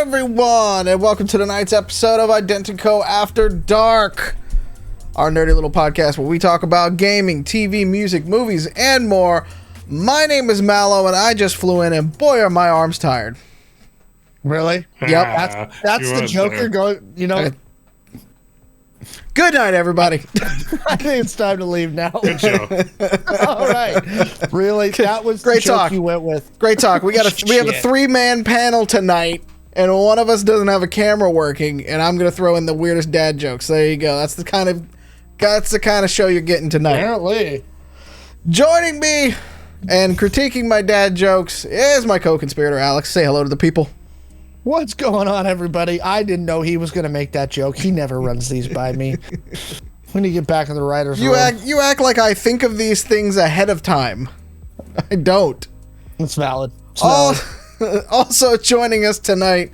everyone, and welcome to tonight's episode of Identico After Dark, our nerdy little podcast where we talk about gaming, TV, music, movies, and more. My name is Mallo, and I just flew in, and boy, are my arms tired. Really? Yep. That's the Joker going, Good night, everybody. I think it's time to leave now. Good show. All right. Really? That was Great the joke talk. you went with. Great talk. We have a Shit. 3-man panel tonight, and one of us doesn't have a camera working, and I'm gonna throw in the weirdest dad jokes. There you go. That's the kind of show you're getting tonight. Apparently. Joining me and critiquing my dad jokes is my co-conspirator Alex. Say hello to the people. What's going on, everybody? I didn't know he was going to make that joke. He never runs these by me. We need to get back in the writer's room. You act like I think of these things ahead of time. I don't. It's valid. It's valid. Also joining us tonight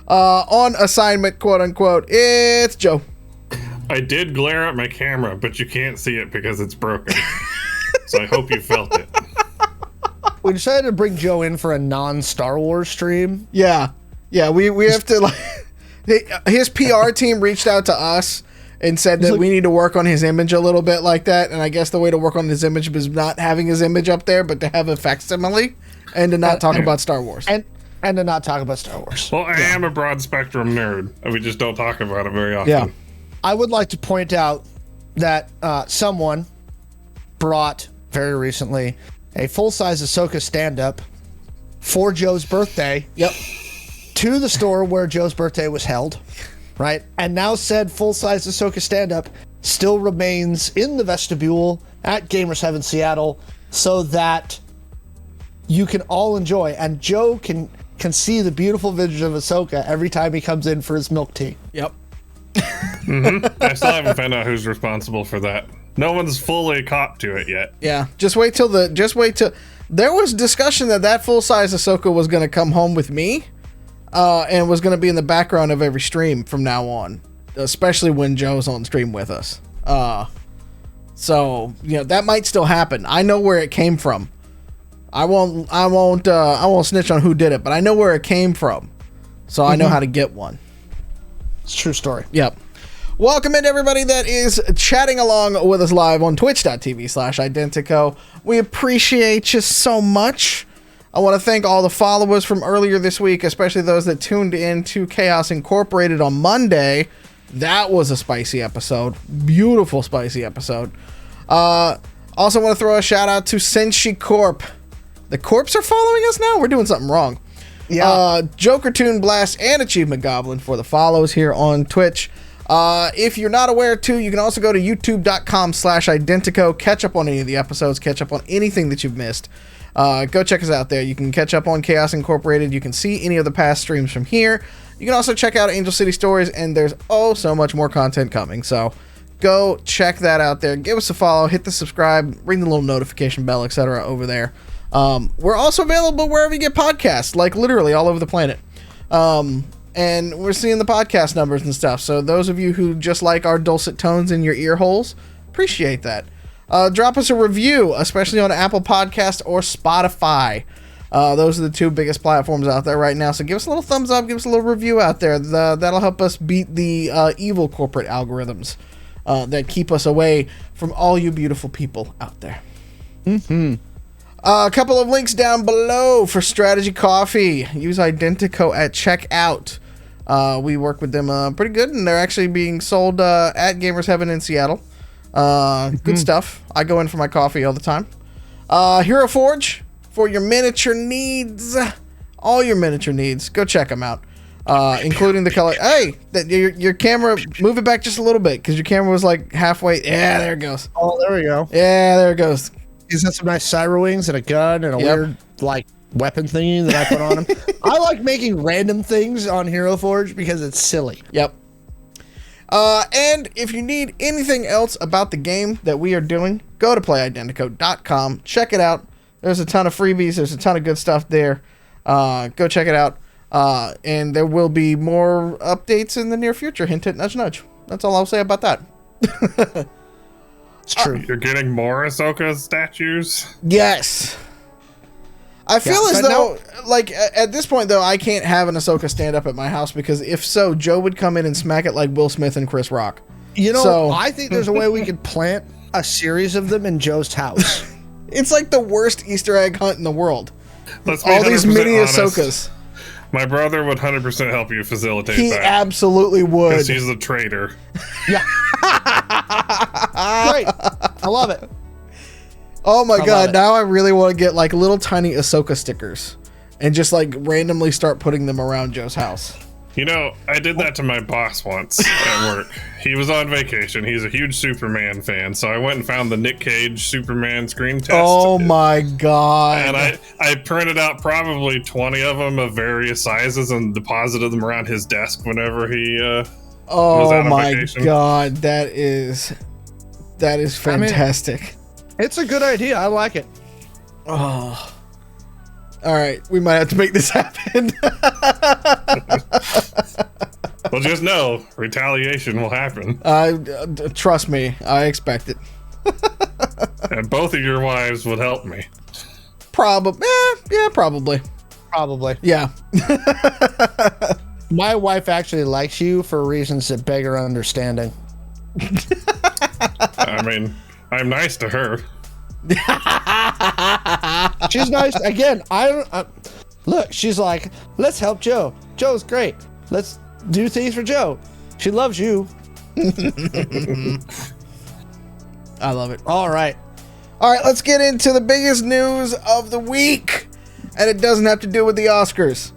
on assignment, quote unquote, it's Joe. I did glare at my camera, but you can't see it because it's broken. So I hope you felt it. We decided to bring Joe in for a non-Star Wars stream. Yeah, we have to, like, his PR team reached out to us and said that we need to work on his image a little bit like that, and I guess the way to work on his image was not having his image up there, but to have a facsimile and to not talk about Star Wars. And to not talk about Star Wars. Well, I am a broad spectrum nerd. We just don't talk about it very often. Yeah. I would like to point out that someone brought, very recently, a full-size Ahsoka stand-up for Joe's birthday. Yep. To the store where Joe's birthday was held, right? And now said full-size Ahsoka stand-up still remains in the vestibule at Gamers Heaven Seattle so that you can all enjoy. And Joe can see the beautiful vision of Ahsoka every time he comes in for his milk tea. Yep. I still haven't found out who's responsible for that. No one's fully caught to it yet. Yeah. Just wait till there was discussion that full-size Ahsoka was going to come home with me. And was going to be in the background of every stream from now on, especially when Joe's on stream with us. So that might still happen. I know where it came from. I won't snitch on who did it, but I know where it came from, so I know how to get one. It's a true story. Yep. Welcome in everybody that is chatting along with us live on twitch.tv/Identico. We appreciate you so much. I want to thank all the followers from earlier this week, especially those that tuned in to Chaos Incorporated on Monday. That was a spicy episode. Beautiful, spicy episode. Also want to throw a shout out to Senshi Corp. The Corps are following us now? We're doing something wrong. Yeah. Joker Toon Blast and Achievement Goblin for the follows here on Twitch. If you're not aware too, you can also go to youtube.com/Identico, catch up on any of the episodes, catch up on anything that you've missed. Go check us out there. You can catch up on Chaos Incorporated. You can see any of the past streams from here. You can also check out Angel City Stories, and there's so much more content coming. So go check that out there. Give us a follow, hit the subscribe, ring the little notification bell, etc. over there. We're also available wherever you get podcasts, like literally all over the planet. And we're seeing the podcast numbers and stuff. So those of you who just like our dulcet tones in your ear holes, appreciate that. Drop us a review, especially on Apple Podcast or Spotify. Those are the two biggest platforms out there right now. So give us a little thumbs up, give us a little review out there. That'll help us beat the evil corporate algorithms that keep us away from all you beautiful people out there. A couple of links down below for Strategy Coffee. Use Identico at checkout. We work with them pretty good, and they're actually being sold at Gamers Heaven in Seattle. Good stuff. I go in for my coffee all the time. Hero Forge for your miniature needs, all your miniature needs. Go check them out, including the color. Hey, your camera, move it back just a little bit because your camera was like halfway. Yeah, there it goes. Oh, there we go. Yeah, there it goes. He's got some nice cyber wings and a gun and a weird weapon thingy that I put on him. I like making random things on Hero Forge because it's silly. Yep. And if you need anything else about the game that we are doing, go to playidentico.com. Check it out. There's a ton of freebies. There's a ton of good stuff there. Go check it out. And there will be more updates in the near future. Hint, hint, nudge, nudge. That's all I'll say about that. It's true. You're getting more Ahsoka statues? Yes. I feel as but though, like, at this point, though, I can't have an Ahsoka stand up at my house because if so, Joe would come in and smack it like Will Smith and Chris Rock. You know, So- I think there's a way we could plant a series of them in Joe's house. It's like the worst Easter egg hunt in the world. Let's be All these 100% mini honest. Ahsokas. My brother would 100% help you facilitate He that. absolutely would. Because he's a traitor. Yeah. Great. I love it. Oh my love god, it. now I really want to get like little tiny Ahsoka stickers and just like randomly start putting them around Joe's house. You know, I did that to my boss once at work. He was on vacation. He's a huge Superman fan. So I went and found the Nick Cage Superman screen test. Oh my god. And I printed out probably 20 of them of various sizes and deposited them around his desk whenever he was Oh out on my vacation. god, that is fantastic. It's a good idea. I like it. Oh. All right, we might have to make this happen. Well, just know, retaliation will happen. Trust me, I expect it. And both of your wives would help me. Probably. Yeah, probably. Probably. Yeah. My wife actually likes you for reasons that beg her understanding. I mean, I'm nice to her. She's nice. Again, look, she's like, let's help Joe. Joe's great. Let's do things for Joe. She loves you. I love it. All right. All right, let's get into the biggest news of the week. And it doesn't have to do with the Oscars.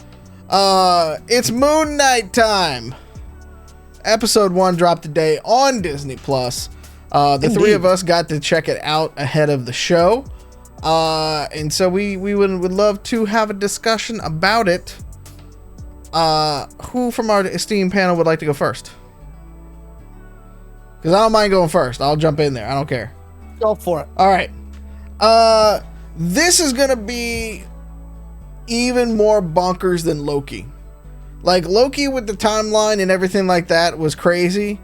It's Moon Knight time. Episode 1 dropped today on Disney Plus. The three of us got to check it out ahead of the show. And so we would love to have a discussion about it. Who from our esteemed panel would like to go first? Because I don't mind going first. I'll jump in there. I don't care. Go for it. All right. This is going to be even more bonkers than Loki. Like, Loki with the timeline and everything like that was crazy.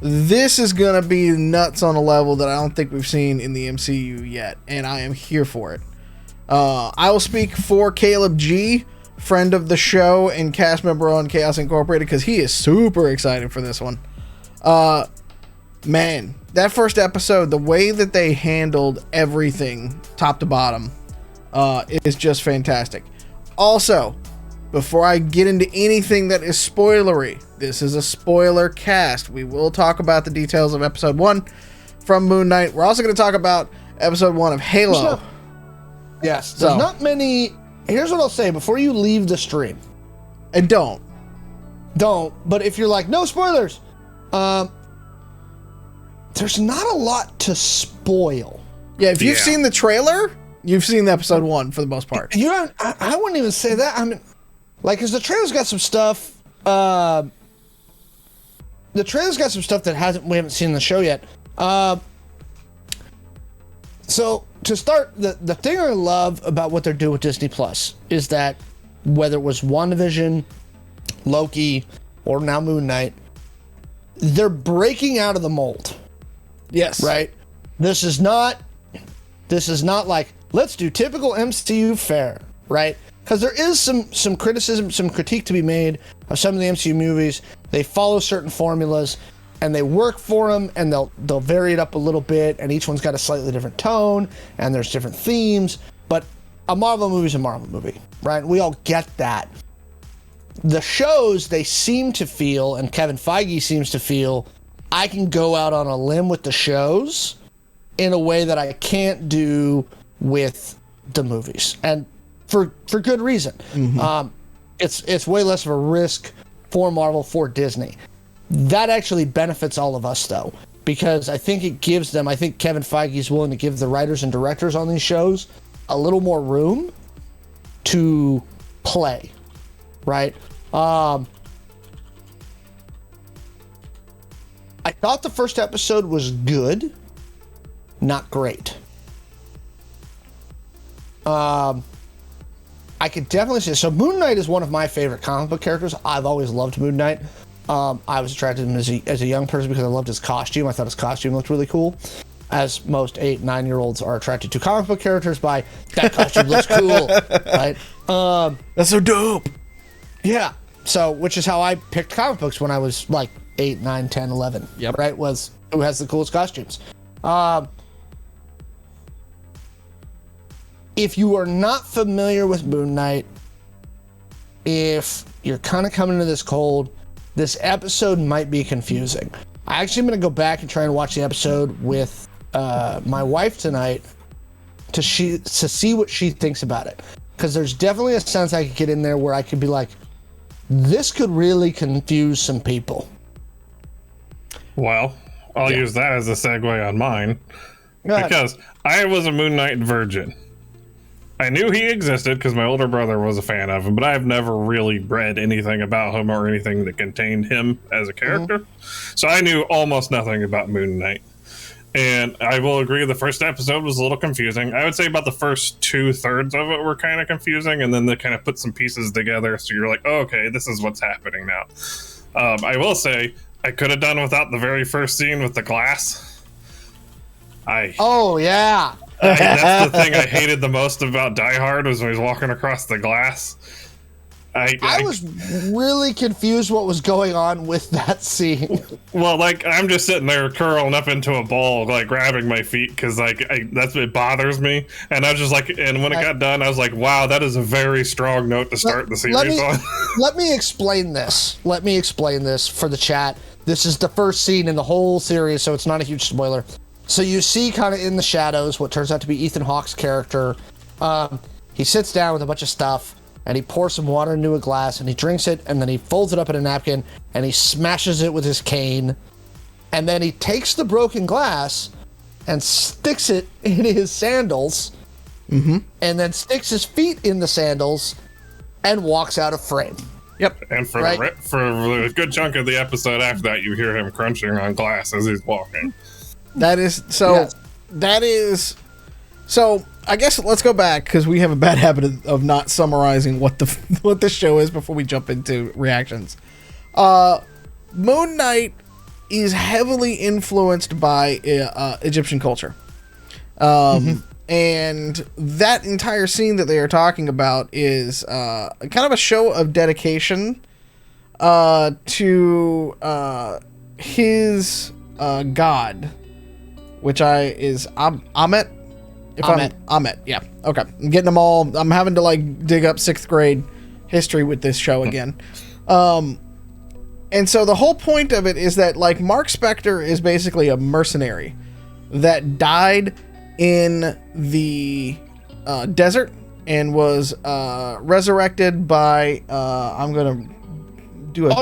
This is going to be nuts on a level that I don't think we've seen in the MCU yet, and I am here for it. I will speak for Caleb G., friend of the show and cast member on Chaos Incorporated, because he is super excited for this one. Man, that first episode, the way that they handled everything top to bottom is just fantastic. Also, before I get into anything that is spoilery, this is a spoiler cast. We will talk about the details of episode 1 from Moon Knight. We're also going to talk about episode 1 of Halo. Yes. There's not many. Here's what I'll say before you leave the stream. And don't. But if you're like, no spoilers, there's not a lot to spoil. Yeah, if you've Yeah. seen the trailer, you've seen episode 1 for the most part. You don't, I wouldn't even say that. I mean, like, because the trailer's got some stuff. The trailer's got some stuff that we haven't seen in the show yet. So to start, the thing I love about what they're doing with Disney Plus is that whether it was WandaVision, Loki, or now Moon Knight, they're breaking out of the mold. Yes. Right? This is not like, let's do typical MCU fare, right? Because there is some criticism, some critique to be made of some of the MCU movies. They follow certain formulas and they work for them, and they'll vary it up a little bit, and each one's got a slightly different tone, and there's different themes. But a Marvel movie is a Marvel movie, right? We all get that. The shows, they seem to feel, and Kevin Feige seems to feel, I can go out on a limb with the shows in a way that I can't do with the movies, and for good reason. Mm-hmm. It's way less of a risk for Marvel, for Disney. That actually benefits all of us, though, because I think it gives them, I think Kevin Feige is willing to give the writers and directors on these shows a little more room to play, right? I thought the first episode was good, not great. I could definitely say, so Moon Knight is one of my favorite comic book characters. I've always loved Moon Knight. I was attracted to him as a young person because I loved his costume. I thought his costume looked really cool. as most 8-9-year-olds are attracted to comic book characters by that costume looks cool, right? That's so dope. Yeah. So, which is how I picked comic books when I was like 8, 9, 10, 11. Yep. Right? Was who has the coolest costumes. If you are not familiar with Moon Knight, if you're kind of coming into this cold, this episode might be confusing. I actually am going to go back and try and watch the episode with my wife tonight to see what she thinks about it. Because there's definitely a sense I could get in there where I could be like, this could really confuse some people. Well, I'll use that as a segue on mine. Because I was a Moon Knight virgin. I knew he existed because my older brother was a fan of him, but I've never really read anything about him or anything that contained him as a character. So I knew almost nothing about Moon Knight. And I will agree the first episode was a little confusing. I would say about the first 2/3 of it were kind of confusing, and then they kind of put some pieces together, so you're like, oh, okay, this is what's happening now. I will say, I could have done without the very first scene with the glass. Oh, yeah. That's the thing I hated the most about Die Hard was when he was walking across the glass. I was really confused what was going on with that scene. Well, like, I'm just sitting there curling up into a ball, like, grabbing my feet, because, like, that's what bothers me. And I was just like, and when it got done, I was like, wow, that is a very strong note to start the series on. Let me explain this. Let me explain this for the chat. This is the first scene in the whole series, so it's not a huge spoiler. So you see kind of in the shadows what turns out to be Ethan Hawke's character. He sits down with a bunch of stuff, and he pours some water into a glass, and he drinks it, and then he folds it up in a napkin, and he smashes it with his cane. And then he takes the broken glass and sticks it in his sandals, and then sticks his feet in the sandals and walks out of frame. Yep. And for a good chunk of the episode after that, you hear him crunching on glass as he's walking. That is so. Yes. That is so. I guess let's go back because we have a bad habit of not summarizing what the show is before we jump into reactions. Moon Knight is heavily influenced by Egyptian culture, and that entire scene that they are talking about is kind of a show of dedication to his god, which is Amet. Amet, yeah. Okay. I'm getting them all. I'm having to like dig up 6th grade history with this show again. And so the whole point of it is that like Marc Spector is basically a mercenary that died in the desert and was resurrected by I'm gonna do a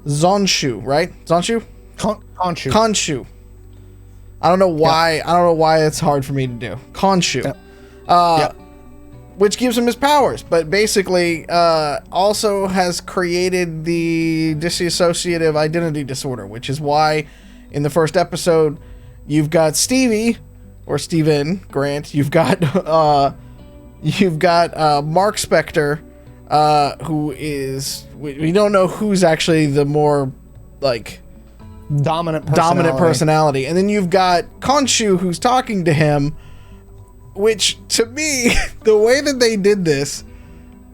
Zonshu, right? Zonshu? Khonshu. I don't know why. Yep. I don't know why it's hard for me to do. Khonshu, which gives him his powers, but basically also has created the dissociative identity disorder, which is why in the first episode you've got Stevie or Steven Grant. You've got Marc Spector, who is we don't know who's actually the more like dominant personality. And then you've got Khonshu who's talking to him, which to me the way that they did this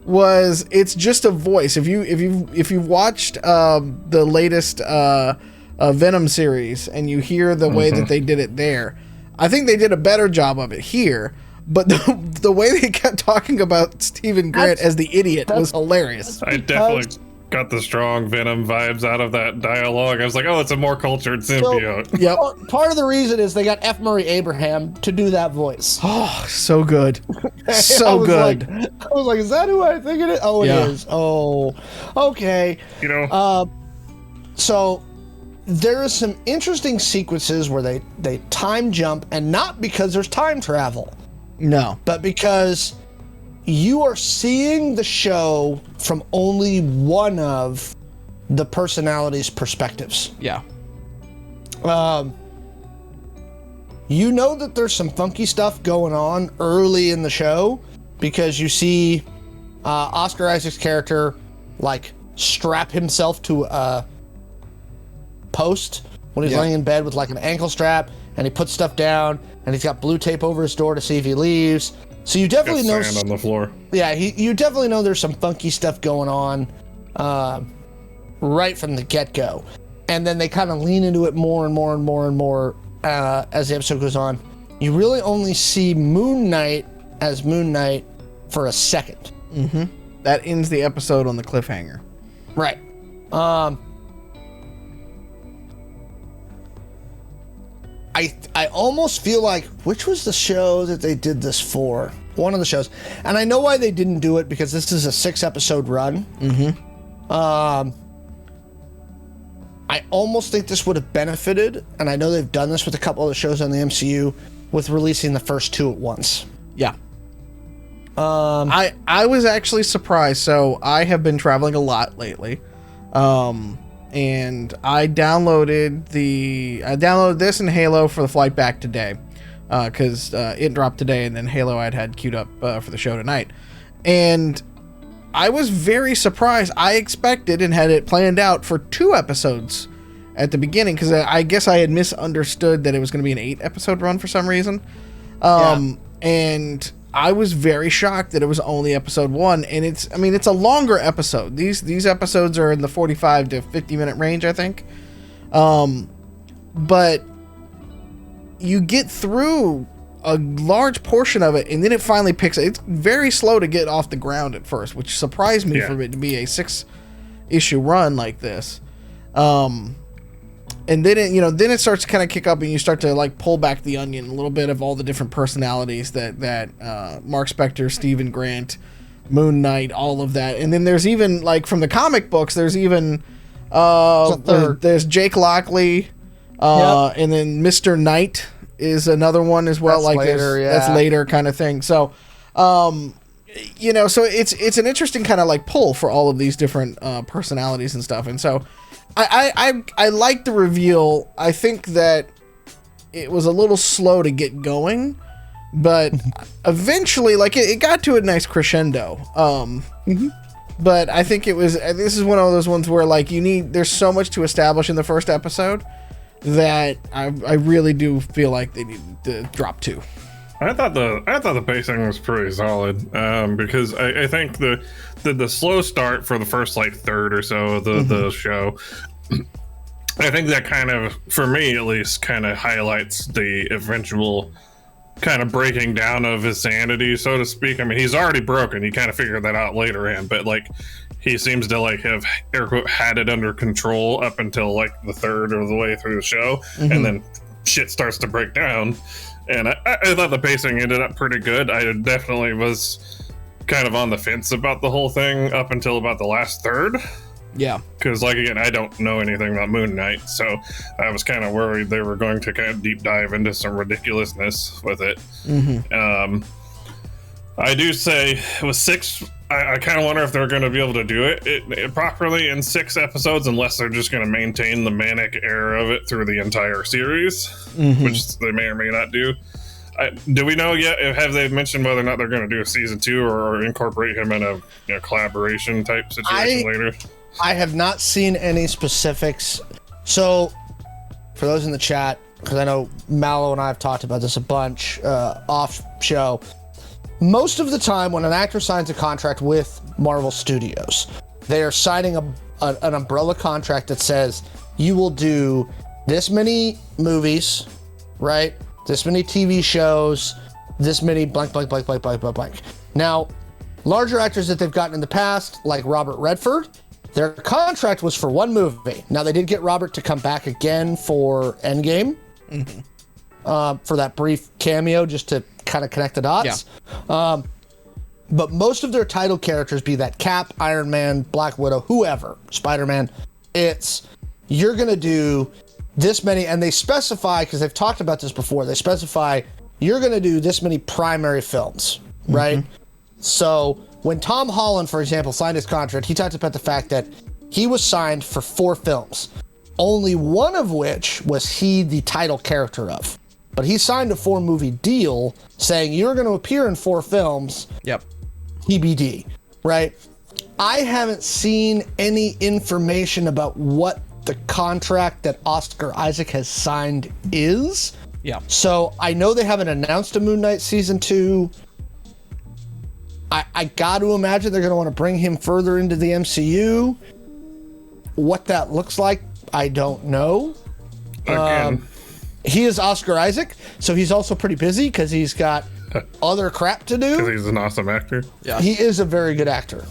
was it's just a voice. If you've watched the latest Venom series and you hear the way that they did it there, I think they did a better job of it here. But the way they kept talking about Stephen Grant as the idiot was hilarious. I definitely got the strong Venom vibes out of that dialogue. I was like, oh, it's a more cultured symbiote. Yep. Part of the reason is they got F. Murray Abraham to do that voice. Oh, so good. So good. I was like, is that who I think it is? Oh, it is. Oh, okay. You know. So there are some interesting sequences where they time jump, and not because there's time travel. No. But because you are seeing the show from only one of the personalities' perspectives. Yeah. You know that there's some funky stuff going on early in the show because you see Oscar Isaac's character like strap himself to a post when he's laying in bed with like an ankle strap and he puts stuff down and he's got blue tape over his door to see if he leaves. So you definitely know sand on the floor. Yeah, you definitely know there's some funky stuff going on right from the get-go. And then they kind of lean into it more and more and more and more as the episode goes on. You really only see Moon Knight as Moon Knight for a second. Mm-hmm. That ends the episode on the cliffhanger. Right. I almost feel like, which was the show that they did this for? One of the shows. And I know why they didn't do it, because this is a 6-episode run. Mm-hmm. I almost think this would have benefited, and I know they've done this with a couple of the shows on the MCU, with releasing the first 2 at once. Yeah. I was actually surprised. So I have been traveling a lot lately. And I downloaded this and Halo for the flight back today, because it dropped today, and then Halo I'd had queued up for the show tonight. And I was very surprised. I expected and had it planned out for 2 episodes at the beginning, because I guess I had misunderstood that it was going to be an 8-episode run for some reason. And I was very shocked that it was only episode 1, and it's a longer episode. These episodes are in the 45 to 50 minute range, I think. But you get through a large portion of it, and then it finally picks up. It's very slow to get off the ground at first, which surprised me for it to be a 6-issue run like this. And then it starts to kind of kick up, and you start to like pull back the onion a little bit of all the different personalities that Marc Spector, Stephen Grant, Moon Knight, all of that. And then there's even, like, from the comic books, there's even there's Jake Lockley, and then Mr. Knight is another one as well. That's like later, that's later kind of thing. So so it's an interesting kind of like pull for all of these different personalities and stuff. And so I like the reveal. I think that it was a little slow to get going, but eventually, like, it got to a nice crescendo. But I think this is one of those ones where, like, there's so much to establish in the first episode that I really do feel like they need to drop 2. I thought the pacing was pretty solid, because I think the slow start for the first, like, third or so of the show, I think that kind of, for me at least, kind of highlights the eventual kind of breaking down of his sanity, so to speak. I mean, he's already broken. You kind of figure that out later in, but, like, he seems to, like, have, air quote, had it under control up until, like, the third of the way through the show, and then shit starts to break down. And I thought the pacing ended up pretty good. I definitely was kind of on the fence about the whole thing up until about the last third. Yeah. Because, like, again, I don't know anything about Moon Knight, so I was kind of worried they were going to kind of deep dive into some ridiculousness with it. I do say it was 6. I kind of wonder if they're going to be able to do it properly in 6 episodes, unless they're just going to maintain the manic era of it through the entire series, which they may or may not do. Do we know yet? Have they mentioned whether or not they're going to do a season 2 or incorporate him in a collaboration type situation later? I have not seen any specifics. So, for those in the chat, because I know Mallo and I have talked about this a bunch off show. Most of the time, when an actor signs a contract with Marvel Studios, they are signing an umbrella contract that says you will do this many movies, right? This many TV shows, this many blank, blank, blank, blank, blank, blank, blank. Now, larger actors that they've gotten in the past, like Robert Redford, their contract was for 1 movie. Now, they did get Robert to come back again for Endgame, for that brief cameo, just to kind of connect the dots. Yeah. But most of their title characters, be that Cap, Iron Man, Black Widow, whoever, Spider-Man, you're going to do this many, and they specify, because they've talked about this before, they specify you're going to do this many primary films, right? So when Tom Holland, for example, signed his contract, he talked about the fact that he was signed for 4 films, only one of which was he the title character of. But he signed a 4-movie deal saying you're going to appear in 4 films. Yep. TBD, right? I haven't seen any information about what the contract that Oscar Isaac has signed is. Yeah. So I know they haven't announced a Moon Knight season 2. I got to imagine they're going to want to bring him further into the MCU. What that looks like, I don't know. Again. He is Oscar Isaac, so he's also pretty busy because he's got other crap to do. Because he's an awesome actor. Yeah. He is a very good actor.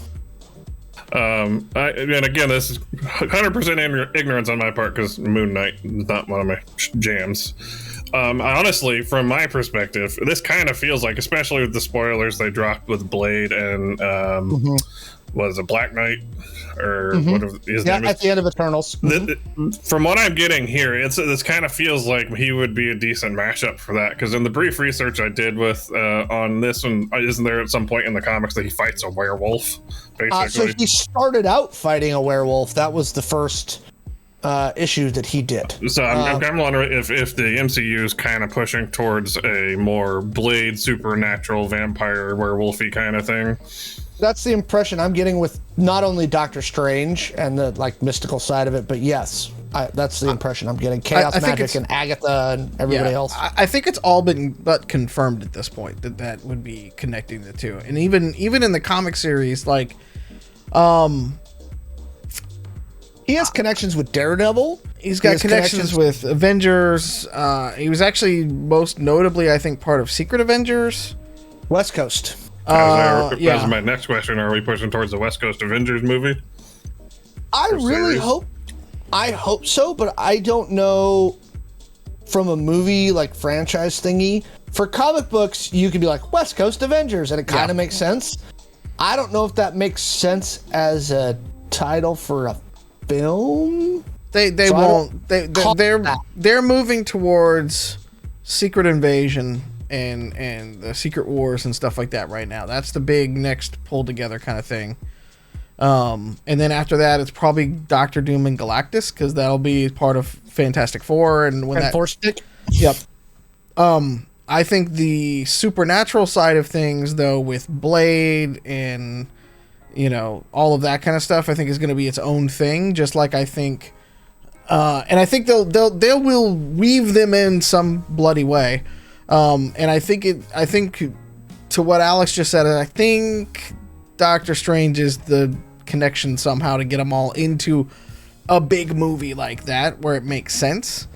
And again, this is 100% ignorance on my part because Moon Knight is not one of my jams. Honestly, from my perspective, this kind of feels like, especially with the spoilers they dropped with Blade and was it Black Knight or whatever his name is? At the end of Eternals. From what I'm getting here, this kind of feels like he would be a decent mashup for that. Because in the brief research I did with on this one, isn't there at some point in the comics that he fights a werewolf? Basically, So he started out fighting a werewolf. That was the first issue that he did. So I'm wondering if the MCU is kind of pushing towards a more Blade, supernatural, vampire, werewolfy kind of thing. That's the impression I'm getting with not only Doctor Strange and the like mystical side of it, but yes, that's the impression I'm getting. Chaos Magic and Agatha and everybody else. I think it's all been but confirmed at this point that would be connecting the two, and even in the comic series, like, he has connections with Daredevil. He's got connections with Avengers. He was actually most notably, I think, part of Secret Avengers. West Coast. That was my next question. Are we pushing towards the West Coast Avengers movie? I really hope so, but I don't know from a movie like franchise thingy. For comic books, you could be like West Coast Avengers, and it kind of makes sense. I don't know if that makes sense as a title for a film. They won't. They're moving towards Secret Invasion and the Secret Wars and stuff like that right now. That's the big next pull together kind of thing. And then after that, it's probably Doctor Doom and Galactus, because that'll be part of Fantastic Four. And when Force Stick. Yep. I think the supernatural side of things, though, with Blade and all of that kind of stuff, I think is going to be its own thing. Just like I think, and I think they will weave them in some bloody way. And I think to what Alex just said, I think Doctor Strange is the connection somehow to get them all into a big movie like that where it makes sense.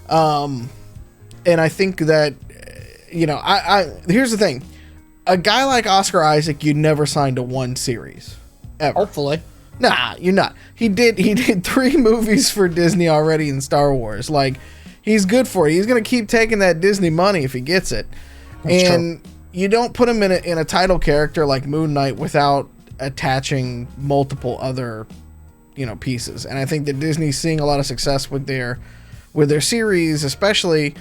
And I think that, here's the thing. A guy like Oscar Isaac, you never signed to one series. Ever. Hopefully. Nah, you're not. He did 3 movies for Disney already in Star Wars. Like, he's good for it. He's going to keep taking that Disney money if he gets it. That's and true. You don't put him in a title character like Moon Knight without attaching multiple other, pieces. And I think that Disney's seeing a lot of success with their series, especially.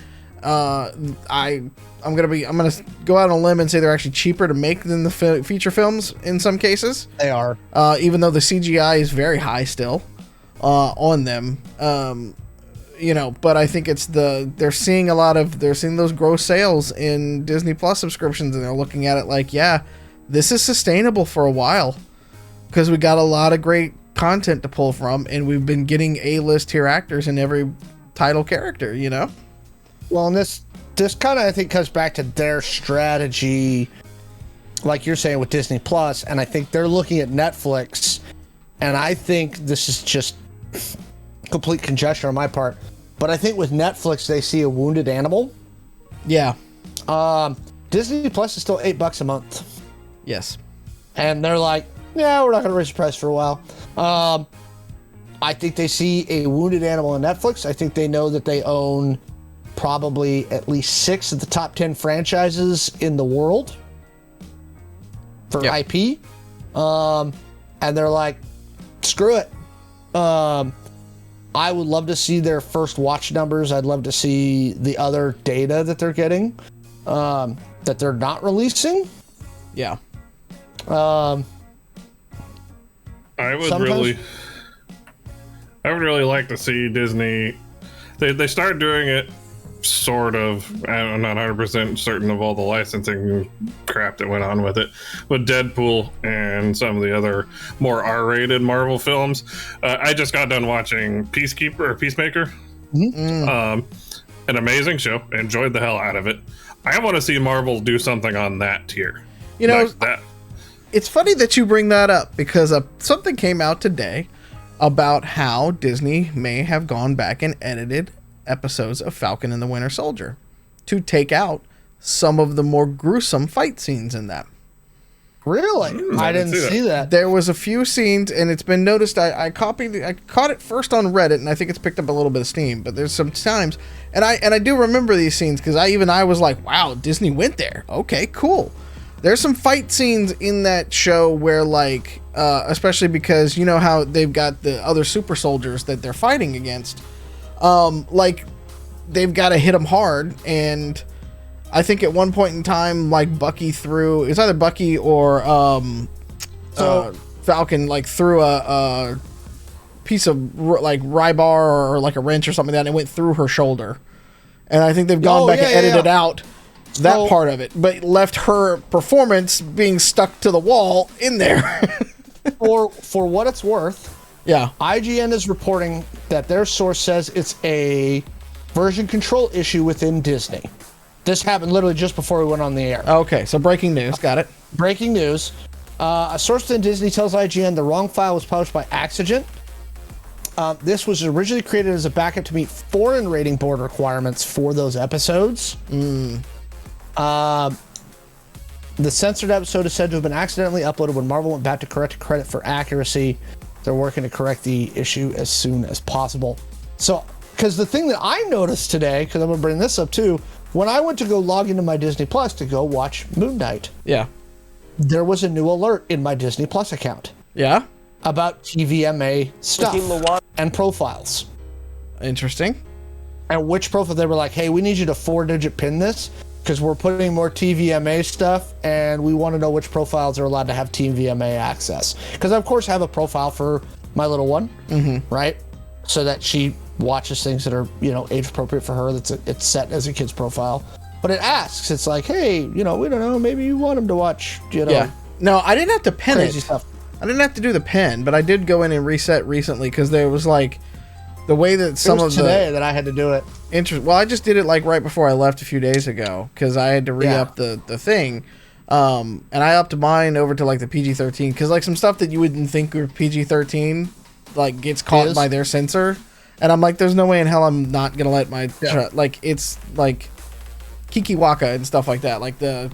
I'm gonna go out on a limb and say they're actually cheaper to make than the feature films in some cases. They are, even though the CGI is very high still on them. But I think it's they're seeing those gross sales in Disney Plus subscriptions, and they're looking at it like, yeah, this is sustainable for a while because we got a lot of great content to pull from, and we've been getting A-list tier actors in every title character. Well, and this kind of, I think, comes back to their strategy, like you're saying with Disney Plus, and I think they're looking at Netflix, and I think this is just complete conjecture on my part, but I think with Netflix they see a wounded animal. Yeah. Disney Plus is still $8 a month. Yes. And they're like, yeah, we're not going to raise the price for a while. I think they see a wounded animal in Netflix. I think they know that they own probably at least 6 of the top 10 franchises in the world for IP. And they're like, screw it. I would love to see their first watch numbers. I'd love to see the other data that they're getting that they're not releasing. Yeah. I would really like to see Disney. They started doing it sort of, I'm not 100% certain of all the licensing crap that went on with it, with Deadpool and some of the other more R-rated Marvel films. I just got done watching Peacemaker. An amazing show. Enjoyed the hell out of it. I want to see Marvel do something on that tier. You know, that. It's funny that you bring that up because something came out today about how Disney may have gone back and edited episodes of Falcon and the Winter Soldier to take out some of the more gruesome fight scenes in that. Really? I didn't see that. There was a few scenes, and it's been noticed. I caught it first on Reddit, and I think it's picked up a little bit of steam. But there's some times, and I do remember these scenes because I was like, wow, Disney went there. Okay, cool. There's some fight scenes in that show where, like, especially because you know how they've got the other super soldiers that they're fighting against. Like, they've got to hit them hard, and I think at one point in time, like, it's either Bucky or Falcon, like, threw a piece of, like, rebar or, like, a wrench or something like that, and it went through her shoulder. And I think they've gone back and edited out that part of it, but left her performance being stuck to the wall in there. For what it's worth, yeah, IGN is reporting that their source says it's a version control issue within Disney. This happened literally just before we went on the air. Okay, so breaking news. Got it. Breaking news. A source within Disney tells IGN the wrong file was published by accident. This was originally created as a backup to meet foreign rating board requirements for those episodes. The censored episode is said to have been accidentally uploaded when Marvel went back to correct credit for accuracy. They're working to correct the issue as soon as possible. So, because the thing that I noticed today, because I'm going to bring this up too, when I went to go log into my Disney Plus to go watch Moon Knight, there was a new alert in my Disney Plus account. Yeah? About TVMA stuff and profiles. Interesting. And which profile they were like, hey, we need you to 4-digit pin this because we're putting more TVMA stuff and we want to know which profiles are allowed to have TVMA access. Because I, of course, have a profile for my little one, right? So that she watches things that are, you know, age appropriate for her. It's set as a kid's profile. But it asks, it's like, hey, you know, we don't know, maybe you want him to watch, you know. Yeah. No, I didn't have to pin crazy it. Stuff. I didn't have to do the pin, but I did go in and reset recently because there was like the way that some it was of today that I had to do it. Well, I just did it like right before I left a few days ago because I had to re-up the thing. And I upped mine over to like the PG-13 because like some stuff that you wouldn't think were PG-13 like gets caught by their censor. And I'm like, there's no way in hell I'm not going to let my like it's like Kiki Waka and stuff like that. Like the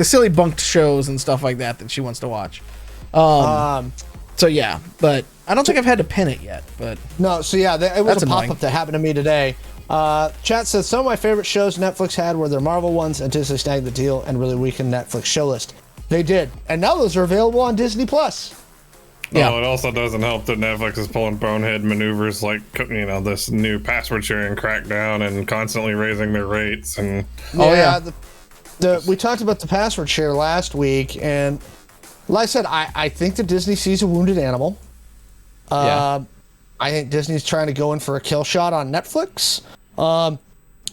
silly bunked shows and stuff like that she wants to watch. So yeah, but I don't think I've had to pin it yet. But no, so yeah, it was That's a pop-up annoying. that happened to me today. Chat says some of my favorite shows Netflix had were their Marvel ones, and Disney snagged the deal and really weakened Netflix show list. They did, and now those are available on Disney Plus. Yeah. Well, it also doesn't help that Netflix is pulling bonehead maneuvers like, you know, this new password sharing crackdown and constantly raising their rates. And we talked about the password share last week, and like I said, I think that Disney sees a wounded animal. I think Disney's trying to go in for a kill shot on Netflix. Now,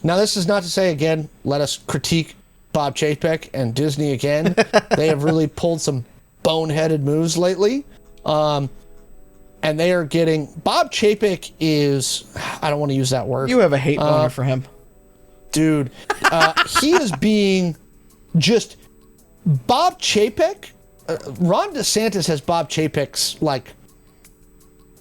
this is not to say, again, let us critique Bob Chapek and Disney again. They have really pulled some boneheaded moves lately. And they are getting... Bob Chapek is... I don't want to use that word. you have a hate boner for him. Dude, he is being just... Bob Chapek... Ron DeSantis has Bob Chapek's, like,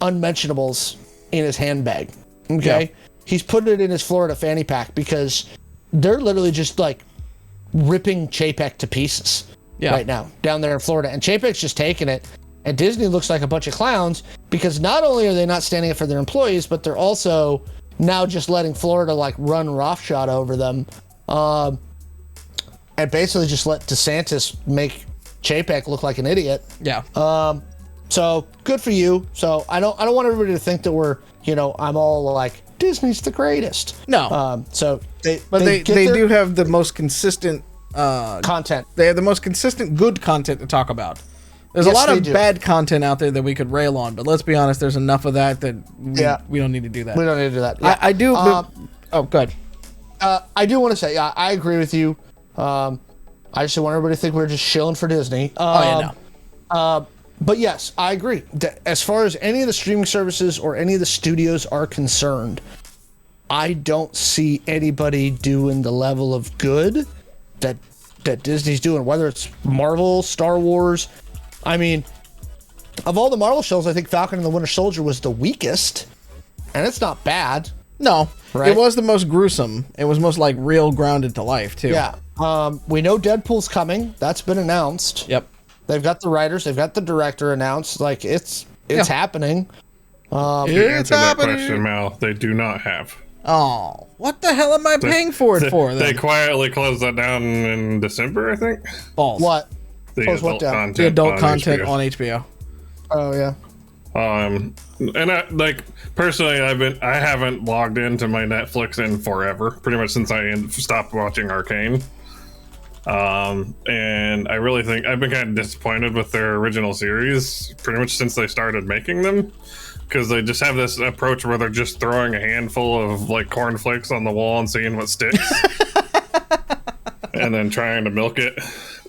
unmentionables in his handbag. Okay? Yeah. He's putting it in his Florida fanny pack because they're literally just, like, ripping Chapek to pieces right now down there in Florida. And Chapek's just taking it. And Disney looks like a bunch of clowns because not only are they not standing up for their employees, but they're also now just letting Florida like run roughshod over them, and basically just let DeSantis make Chapek look like an idiot. Yeah. So good for you. So I don't want everybody to think that we're, you know, I'm all like Disney's the greatest. No. So they do have the most consistent content. They have the most consistent good content to talk about. There's a lot of bad content out there that we could rail on, but let's be honest, there's enough of that we don't need to do that. We don't need to do that. Yeah. I do. Go ahead. I do want to say, I agree with you. I just want everybody to think we're just shilling for Disney. But yes, I agree. As far as any of the streaming services or any of the studios are concerned, I don't see anybody doing the level of good that Disney's doing, whether it's Marvel, Star Wars. I mean, of all the Marvel shows, I think Falcon and the Winter Soldier was the weakest, and it's not bad. No, right? It was the most gruesome. It was most like real grounded to life too. Yeah. We know Deadpool's coming. That's been announced. Yep. They've got the writers. They've got the director announced. Like it's happening. It's Answer that happening. question, Mal. They do not have. Oh, what the hell am I paying for it for? Then? They quietly closed that down in December, I think. False. What? The Close what adult down? content. The adult on content HBO. on HBO. Oh yeah. And I personally, I haven't logged into my Netflix in forever, pretty much since I stopped watching Arcane. And I really think I've been kind of disappointed with their original series, pretty much since they started making them, because they just have this approach where they're just throwing a handful of like cornflakes on the wall and seeing what sticks, and then trying to milk it,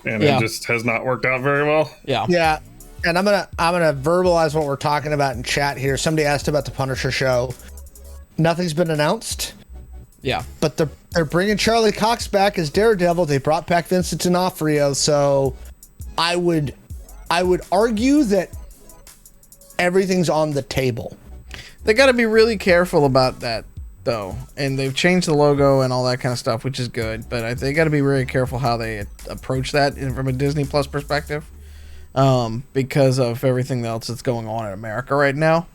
and it just has not worked out very well. Yeah. And I'm gonna verbalize what we're talking about in chat here. Somebody asked about the Punisher show. Nothing's been announced. Yeah. But they're bringing Charlie Cox back as Daredevil. They brought back Vincent D'Onofrio, so I would argue that everything's on the table. They got to be really careful about that, though. And they've changed the logo and all that kind of stuff, which is good. But they got to be really careful how they approach that from a Disney Plus perspective, because of everything else that's going on in America right now.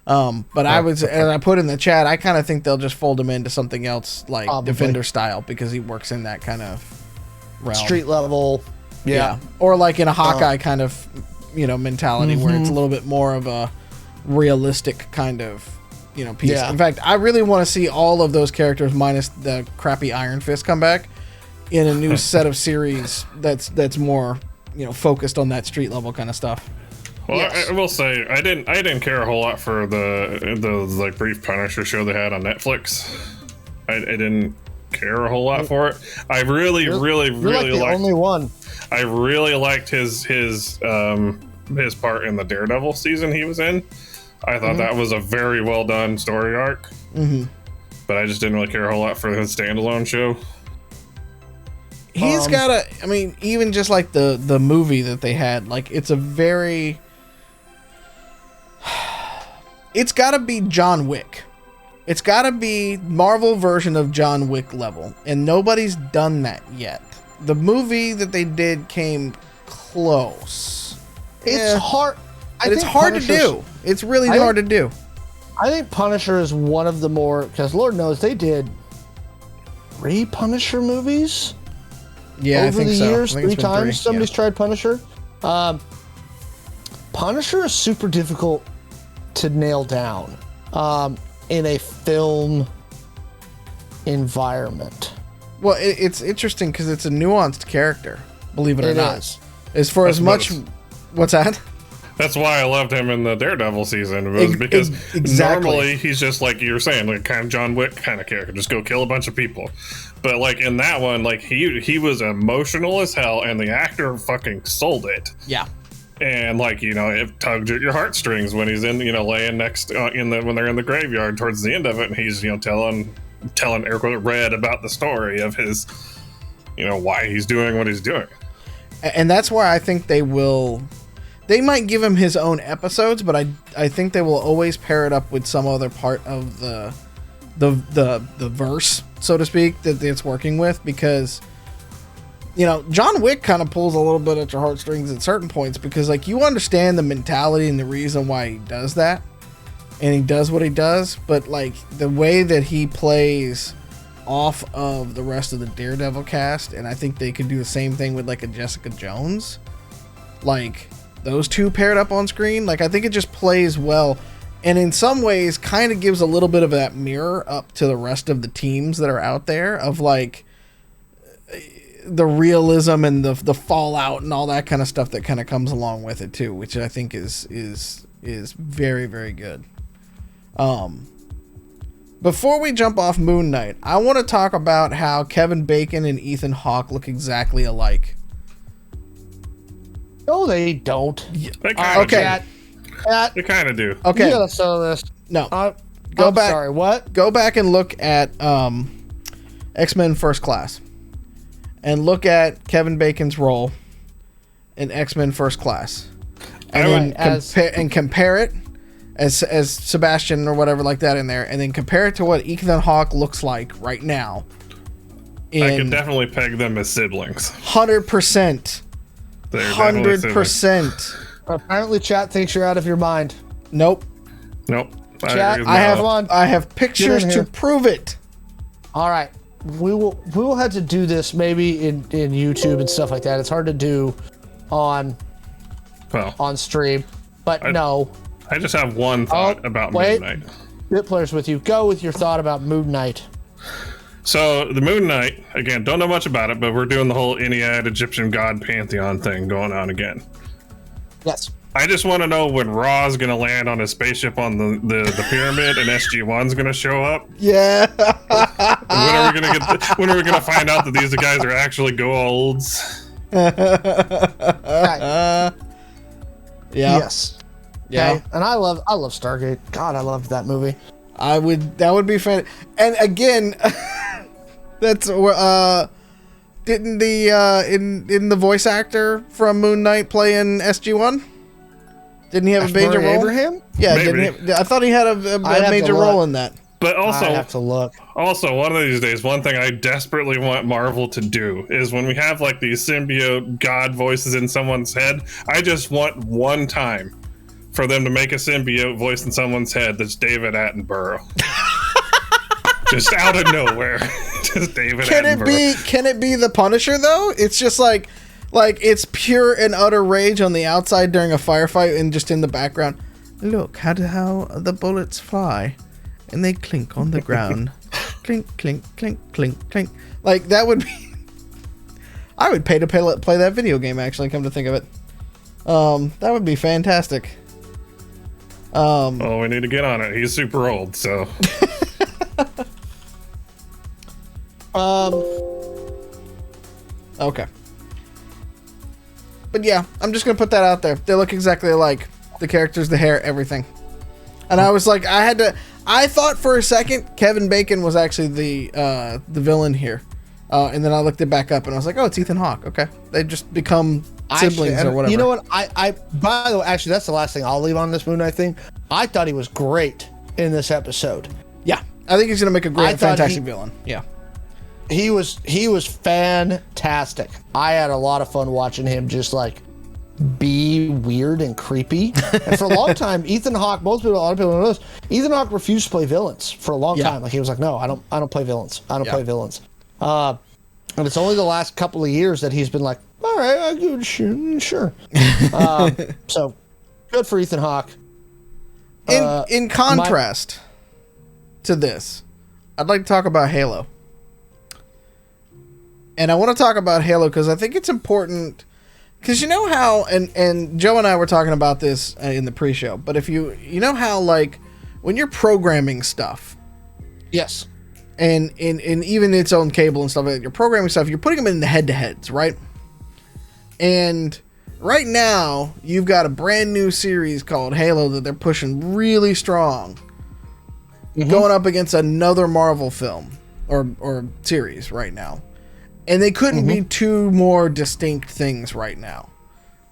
But I put in the chat, I kind of think they'll just fold him into something else, like Probably. Defender style, because he works in that kind of realm. Street level. Yeah. Or like in a Hawkeye kind of, mentality where it's a little bit more of a realistic kind of, piece. Yeah. In fact, I really want to see all of those characters minus the crappy Iron Fist come back in a new set of series that's more, focused on that street level kind of stuff. Well, Yes. I will say I didn't care a whole lot for the like brief Punisher show they had on Netflix. I didn't care a whole lot for it. I really You're like the liked. only one. I really liked his part in the Daredevil season he was in. I thought that was a very well done story arc. Mm-hmm. But I just didn't really care a whole lot for his standalone show. He's got even just like the movie that they had, like it's got to be John Wick. It's got to be Marvel version of John Wick level, and nobody's done that yet. The movie that they did came close. It's hard. It's hard to do. It's really hard to do. I think Punisher is one of the more, because Lord knows they did 3 Punisher movies. Yeah, over I think the so. years, I think 3 it's been times somebody's tried Punisher. Punisher is super difficult to nail down in a film environment. Well, it's interesting because it's a nuanced character, believe it or not. Is. As for as much, what's that? That's why I loved him in the Daredevil season, was because exactly. normally he's just like you were saying, like kind of John Wick kind of character, just go kill a bunch of people. But like in that one, like he was emotional as hell, and the actor fucking sold it. Yeah. And like it tugged at your heartstrings when he's in laying next when they're in the graveyard towards the end of it, and he's telling Eric Red about the story of his why he's doing what he's doing. And that's why I think they might give him his own episodes, but I think they will always pair it up with some other part of the verse, so to speak, that it's working with, because John Wick kind of pulls a little bit at your heartstrings at certain points, because like you understand the mentality and the reason why he does that, and he does what he does, but like the way that he plays off of the rest of the Daredevil cast, and I think they could do the same thing with like a Jessica Jones, like those two paired up on screen, like I think it just plays well, and in some ways kind of gives a little bit of that mirror up to the rest of the teams that are out there of like the realism and the fallout and all that kind of stuff that kind of comes along with it too, which I think is very, very good. Before we jump off Moon Knight, I want to talk about how Kevin Bacon and Ethan Hawke look exactly alike. No, they don't. They kind of okay. do. They kind of do. Okay. Okay. You gotta sell this. No. Go I'm back. Sorry, what? Go back and look at X-Men First Class. And look at Kevin Bacon's role in X-Men First Class. And then compare it as Sebastian or whatever like that in there, and then compare it to what Ethan Hawke looks like right now. I can definitely peg them as siblings. 100%. 100%. Apparently, chat thinks you're out of your mind. Nope. Chat, I have pictures to prove it. All right, we will have to do this maybe in YouTube and stuff like that. It's hard to do on stream, but no. I just have one thought about Moon Knight. BitPlayer's with you. Go with your thought about Moon Knight. So the Moon Knight, again, don't know much about it, but we're doing the whole Ennead Egyptian god pantheon thing going on again. Yes. I just want to know when Ra's going to land on his spaceship on the pyramid and SG-1's going to show up. Yeah. When are we going to find out that these guys are actually Goa'ulds? Yeah. Yes. Yeah. Okay. And I love Stargate. God, I loved that movie. That would be fun. And again, that's didn't the in the voice actor from Moon Knight play in SG-1? Didn't he have a major role? Abraham? Yeah, I thought he had a major role in that. But also, I have to look. Also, one of these days, one thing I desperately want Marvel to do is when we have like these symbiote god voices in someone's head, I just want one time for them to make a symbiote voice in someone's head that's David Attenborough. Just out of nowhere. Just David Attenborough. Can it be the Punisher though? It's just like it's pure and utter rage on the outside during a firefight and just in the background. Look how the bullets fly and they clink on the ground. Clink, clink, clink, clink, clink. Like that would be I would pay to play that video game actually, come to think of it. That would be fantastic. Oh, we need to get on it. He's super old, so. Okay. But yeah, I'm just gonna put that out there. They look exactly alike. The characters, the hair, everything. And I was like, I thought for a second Kevin Bacon was actually the villain here. And then I looked it back up and I was like, oh, it's Ethan Hawke. Okay. They just become siblings or whatever. You know what? By the way, actually, that's the last thing I'll leave on this Moon Knight thing. I thought he was great in this episode. Yeah. I think he's going to make a great, fantastic villain. Yeah. He was fantastic. I had a lot of fun watching him just like be weird and creepy. And for a long time, Ethan Hawke, a lot of people know this, Ethan Hawke refused to play villains for a long time. Like he was like, no, I don't play villains. I don't play villains. And it's only the last couple of years that he's been like, all right, sure. So good for Ethan Hawke. In contrast to this, I'd like to talk about Halo. And I want to talk about Halo because I think it's important. Because you know how, and Joe and I were talking about this in the pre-show, but if you know how, like, when you're programming stuff. Yes. And even its own cable and stuff, you're programming stuff, you're putting them in the head-to-heads, right? And right now, you've got a brand new series called Halo that they're pushing really strong. Going up against another Marvel film or series right now. And they couldn't be two more distinct things right now.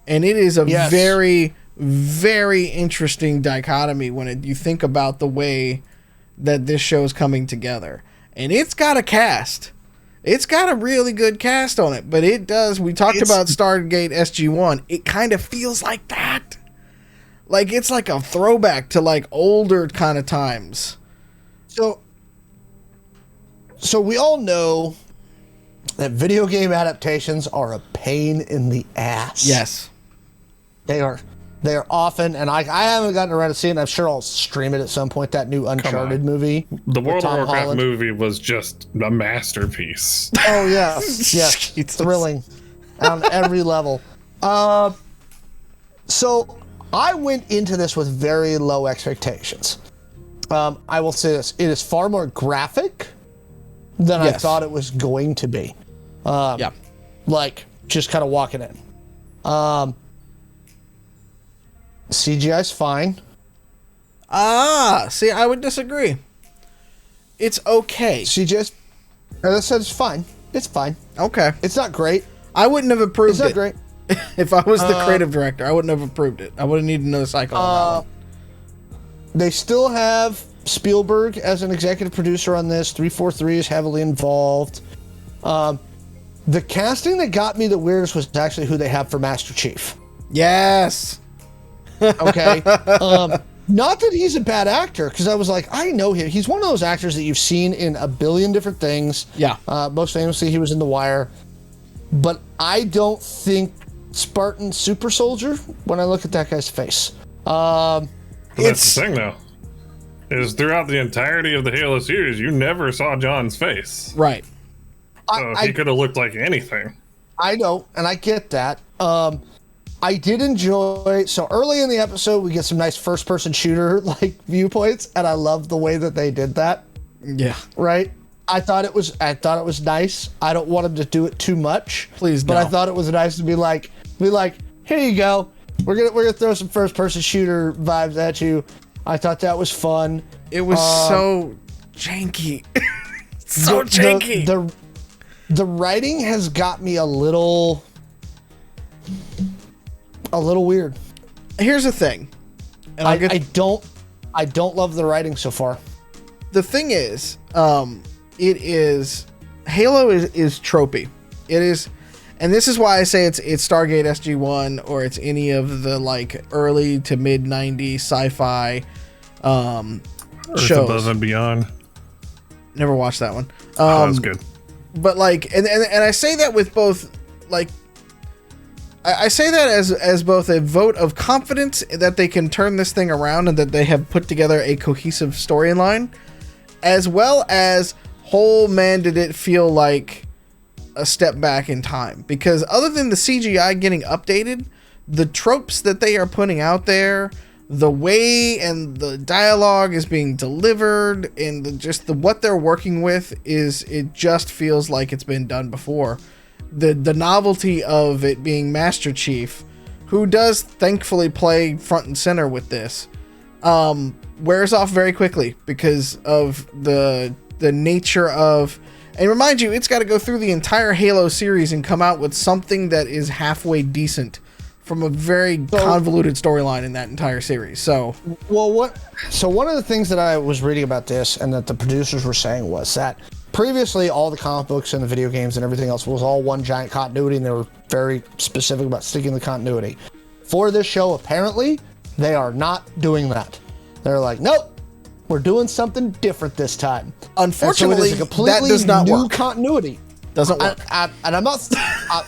And it is a very, very interesting dichotomy when you think about the way that this show is coming together. And it's got a cast. It's got a really good cast on it. But it does. We talked about Stargate SG-1. It kind of feels like that. Like it's like a throwback to like older kind of times. So we all know that video game adaptations are a pain in the ass. Yes. They are often, and I haven't gotten around to seeing it. I'm sure I'll stream it at some point, that new Uncharted movie. The World of Warcraft movie was just a masterpiece. Oh, yeah. Yes. It's thrilling on every level. So I went into this with very low expectations. I will say this: it is far more graphic than I thought it was going to be. Like just kind of walking in. CGI's fine. See, I would disagree. It's okay. CGI's, as I said, it's fine. It's fine. Okay. It's not great. I wouldn't have approved It's not great. If I was the creative director, I wouldn't have approved it. I would have needed another cycle on that one. They still have Spielberg as an executive producer on this. 343 is heavily involved. The casting that got me the weirdest was actually who they have for Master Chief. Yes. Okay. Not that he's a bad actor, because I was like, I know him. He's one of those actors that you've seen in a billion different things. Yeah. Most famously, he was in The Wire. But I don't think Spartan Super Soldier when I look at that guy's face. That's the thing, though. Is throughout the entirety of the Halo series, you never saw John's face. Right. So he could have looked like anything. I know, and I get that. I did enjoy. So early in the episode, we get some nice first-person shooter like viewpoints, and I love the way that they did that. Yeah. Right. I thought it was nice. I don't want him to do it too much. Please, but no. I thought it was nice to be like, here you go. We're gonna throw some first-person shooter vibes at you. I thought that was fun. It was so janky. So janky. The writing has got me a little weird. Here's the thing. And I don't love the writing so far. The thing is, Halo is tropey. It is, and this is why I say it's Stargate SG-1 or it's any of the like early to mid 90s sci-fi Earth shows. Above and Beyond. Never watched that one. That was good. But like, and I say that with both, like, I say that as both a vote of confidence that they can turn this thing around and that they have put together a cohesive storyline, as well as, man, did it feel like a step back in time. Because other than the CGI getting updated, the tropes that they are putting out there, the way and the dialogue is being delivered, and what they're working with it just feels like it's been done before. The novelty of it being Master Chief, who does thankfully play front and center with this, wears off very quickly because of the nature of, and remind you, it's got to go through the entire Halo series and come out with something that is halfway decent from a very convoluted storyline in that entire series. So one of the things that I was reading about this and that the producers were saying was that previously all the comic books and the video games and everything else was all one giant continuity, and they were very specific about sticking to the continuity. For this show, apparently, they are not doing that. They're like, nope, we're doing something different this time. Unfortunately, so it is a completely that does not new work. continuity. Doesn't work. And I'm not.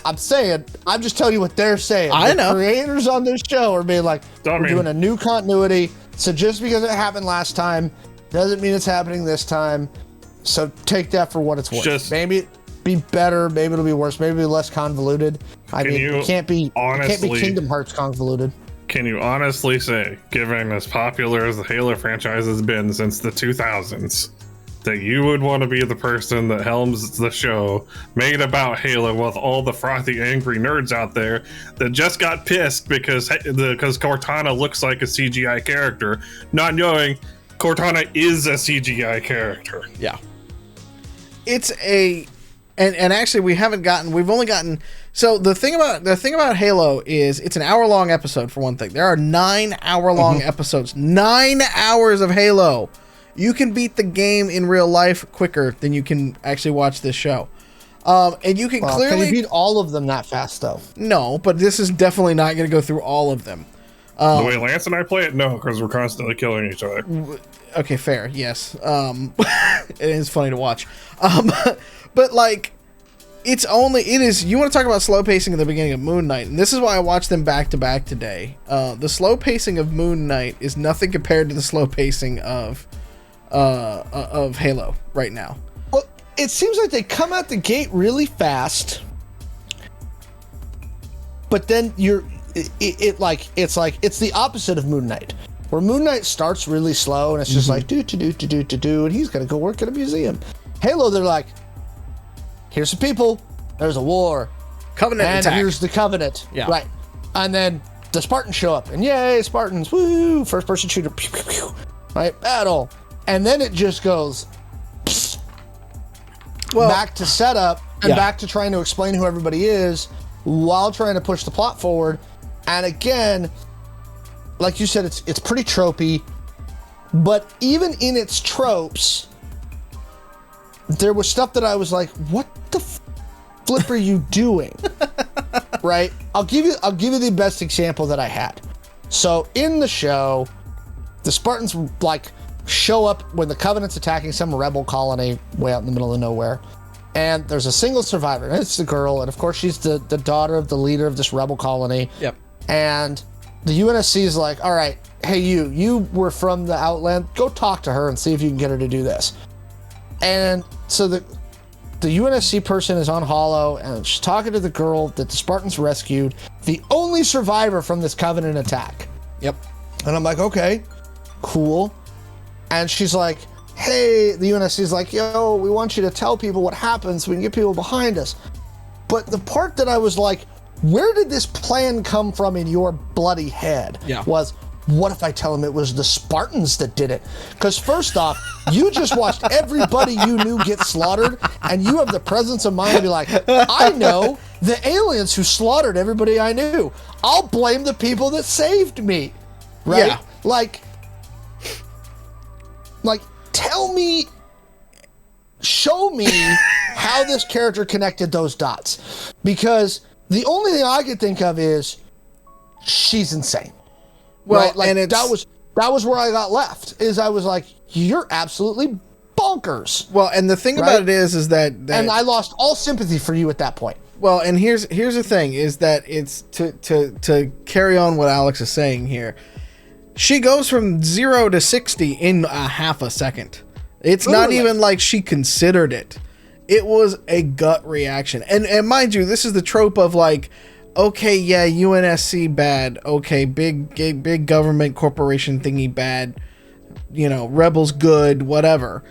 I'm saying. I'm just telling you what they're saying. I know. The creators on this show are being like, we're doing a new continuity. So just because it happened last time doesn't mean it's happening this time. So take that for what it's worth. Maybe it'll be better. Maybe it'll be worse. Maybe it'll be less convoluted. It can't be Kingdom Hearts convoluted. Can you honestly say, given as popular as the Halo franchise has been since the 2000s, that you would want to be the person that helms the show made about Halo with all the frothy, angry nerds out there that just got pissed because Cortana looks like a CGI character, not knowing Cortana is a CGI character? Yeah. It's and actually we've only gotten, so the thing about Halo is it's an hour-long episode for one thing. There are 9 hour-long episodes. 9 hours of Halo. You can beat the game in real life quicker than you can actually watch this show. And you can clearly... Can you beat all of them that fast, though? No, but this is definitely not going to go through all of them. The way Lance and I play it, no, because we're constantly killing each other. Okay, fair, yes. It is funny to watch. But, like, you want to talk about slow pacing at the beginning of Moon Knight, and this is why I watched them back to back today. The slow pacing of Moon Knight is nothing compared to the slow pacing of Halo right now. Well, it seems like they come out the gate really fast, but then it's the opposite of Moon Knight. Where Moon Knight starts really slow and it's just like do, and he's gonna go work at a museum. Halo, they're like, here's some people, there's a war, Covenant and attack. here's the Covenant. Yeah. Right. And then the Spartans show up, and yay, Spartans, woo, first person shooter, pew, pew, pew, right, battle. And then it just goes back to setup and back to trying to explain who everybody is while trying to push the plot forward. And again, like you said, it's pretty tropey, but even in its tropes, there was stuff that I was like, what the flip are you doing? Right? I'll give you the best example that I had. So in the show, the Spartans like show up when the Covenant's attacking some rebel colony way out in the middle of nowhere. And there's a single survivor, and it's the girl, and of course she's the daughter of the leader of this rebel colony. Yep. And the UNSC is like, all right, hey, you were from the Outland, go talk to her and see if you can get her to do this. And so the UNSC person is on Hollow, and she's talking to the girl that the Spartans rescued, the only survivor from this Covenant attack. Yep. And I'm like, okay, cool. And she's like, hey, the UNSC is like, yo, we want you to tell people what happens so we can get people behind us. But the part that I was like, where did this plan come from in your bloody head? Yeah. Was, what if I tell them it was the Spartans that did it? Because first off, you just watched everybody you knew get slaughtered, and you have the presence of mind to be like, I know the aliens who slaughtered everybody I knew. I'll blame the people that saved me. Right? Yeah. Like, tell me, show me how this character connected those dots. Because the only thing I could think of is she's insane. Well, right? Like, and that was where I got left. Is I was like, you're absolutely bonkers. Well, and the thing about it is that and I lost all sympathy for you at that point. Well, and here's the thing is that it's to carry on what Alex is saying here. She goes from 0 to 60 in a half a second. It's not even like she considered it. It was a gut reaction. And mind you, this is the trope of like, okay, yeah, UNSC bad. Okay, big government corporation thingy bad. You know, rebels good, whatever.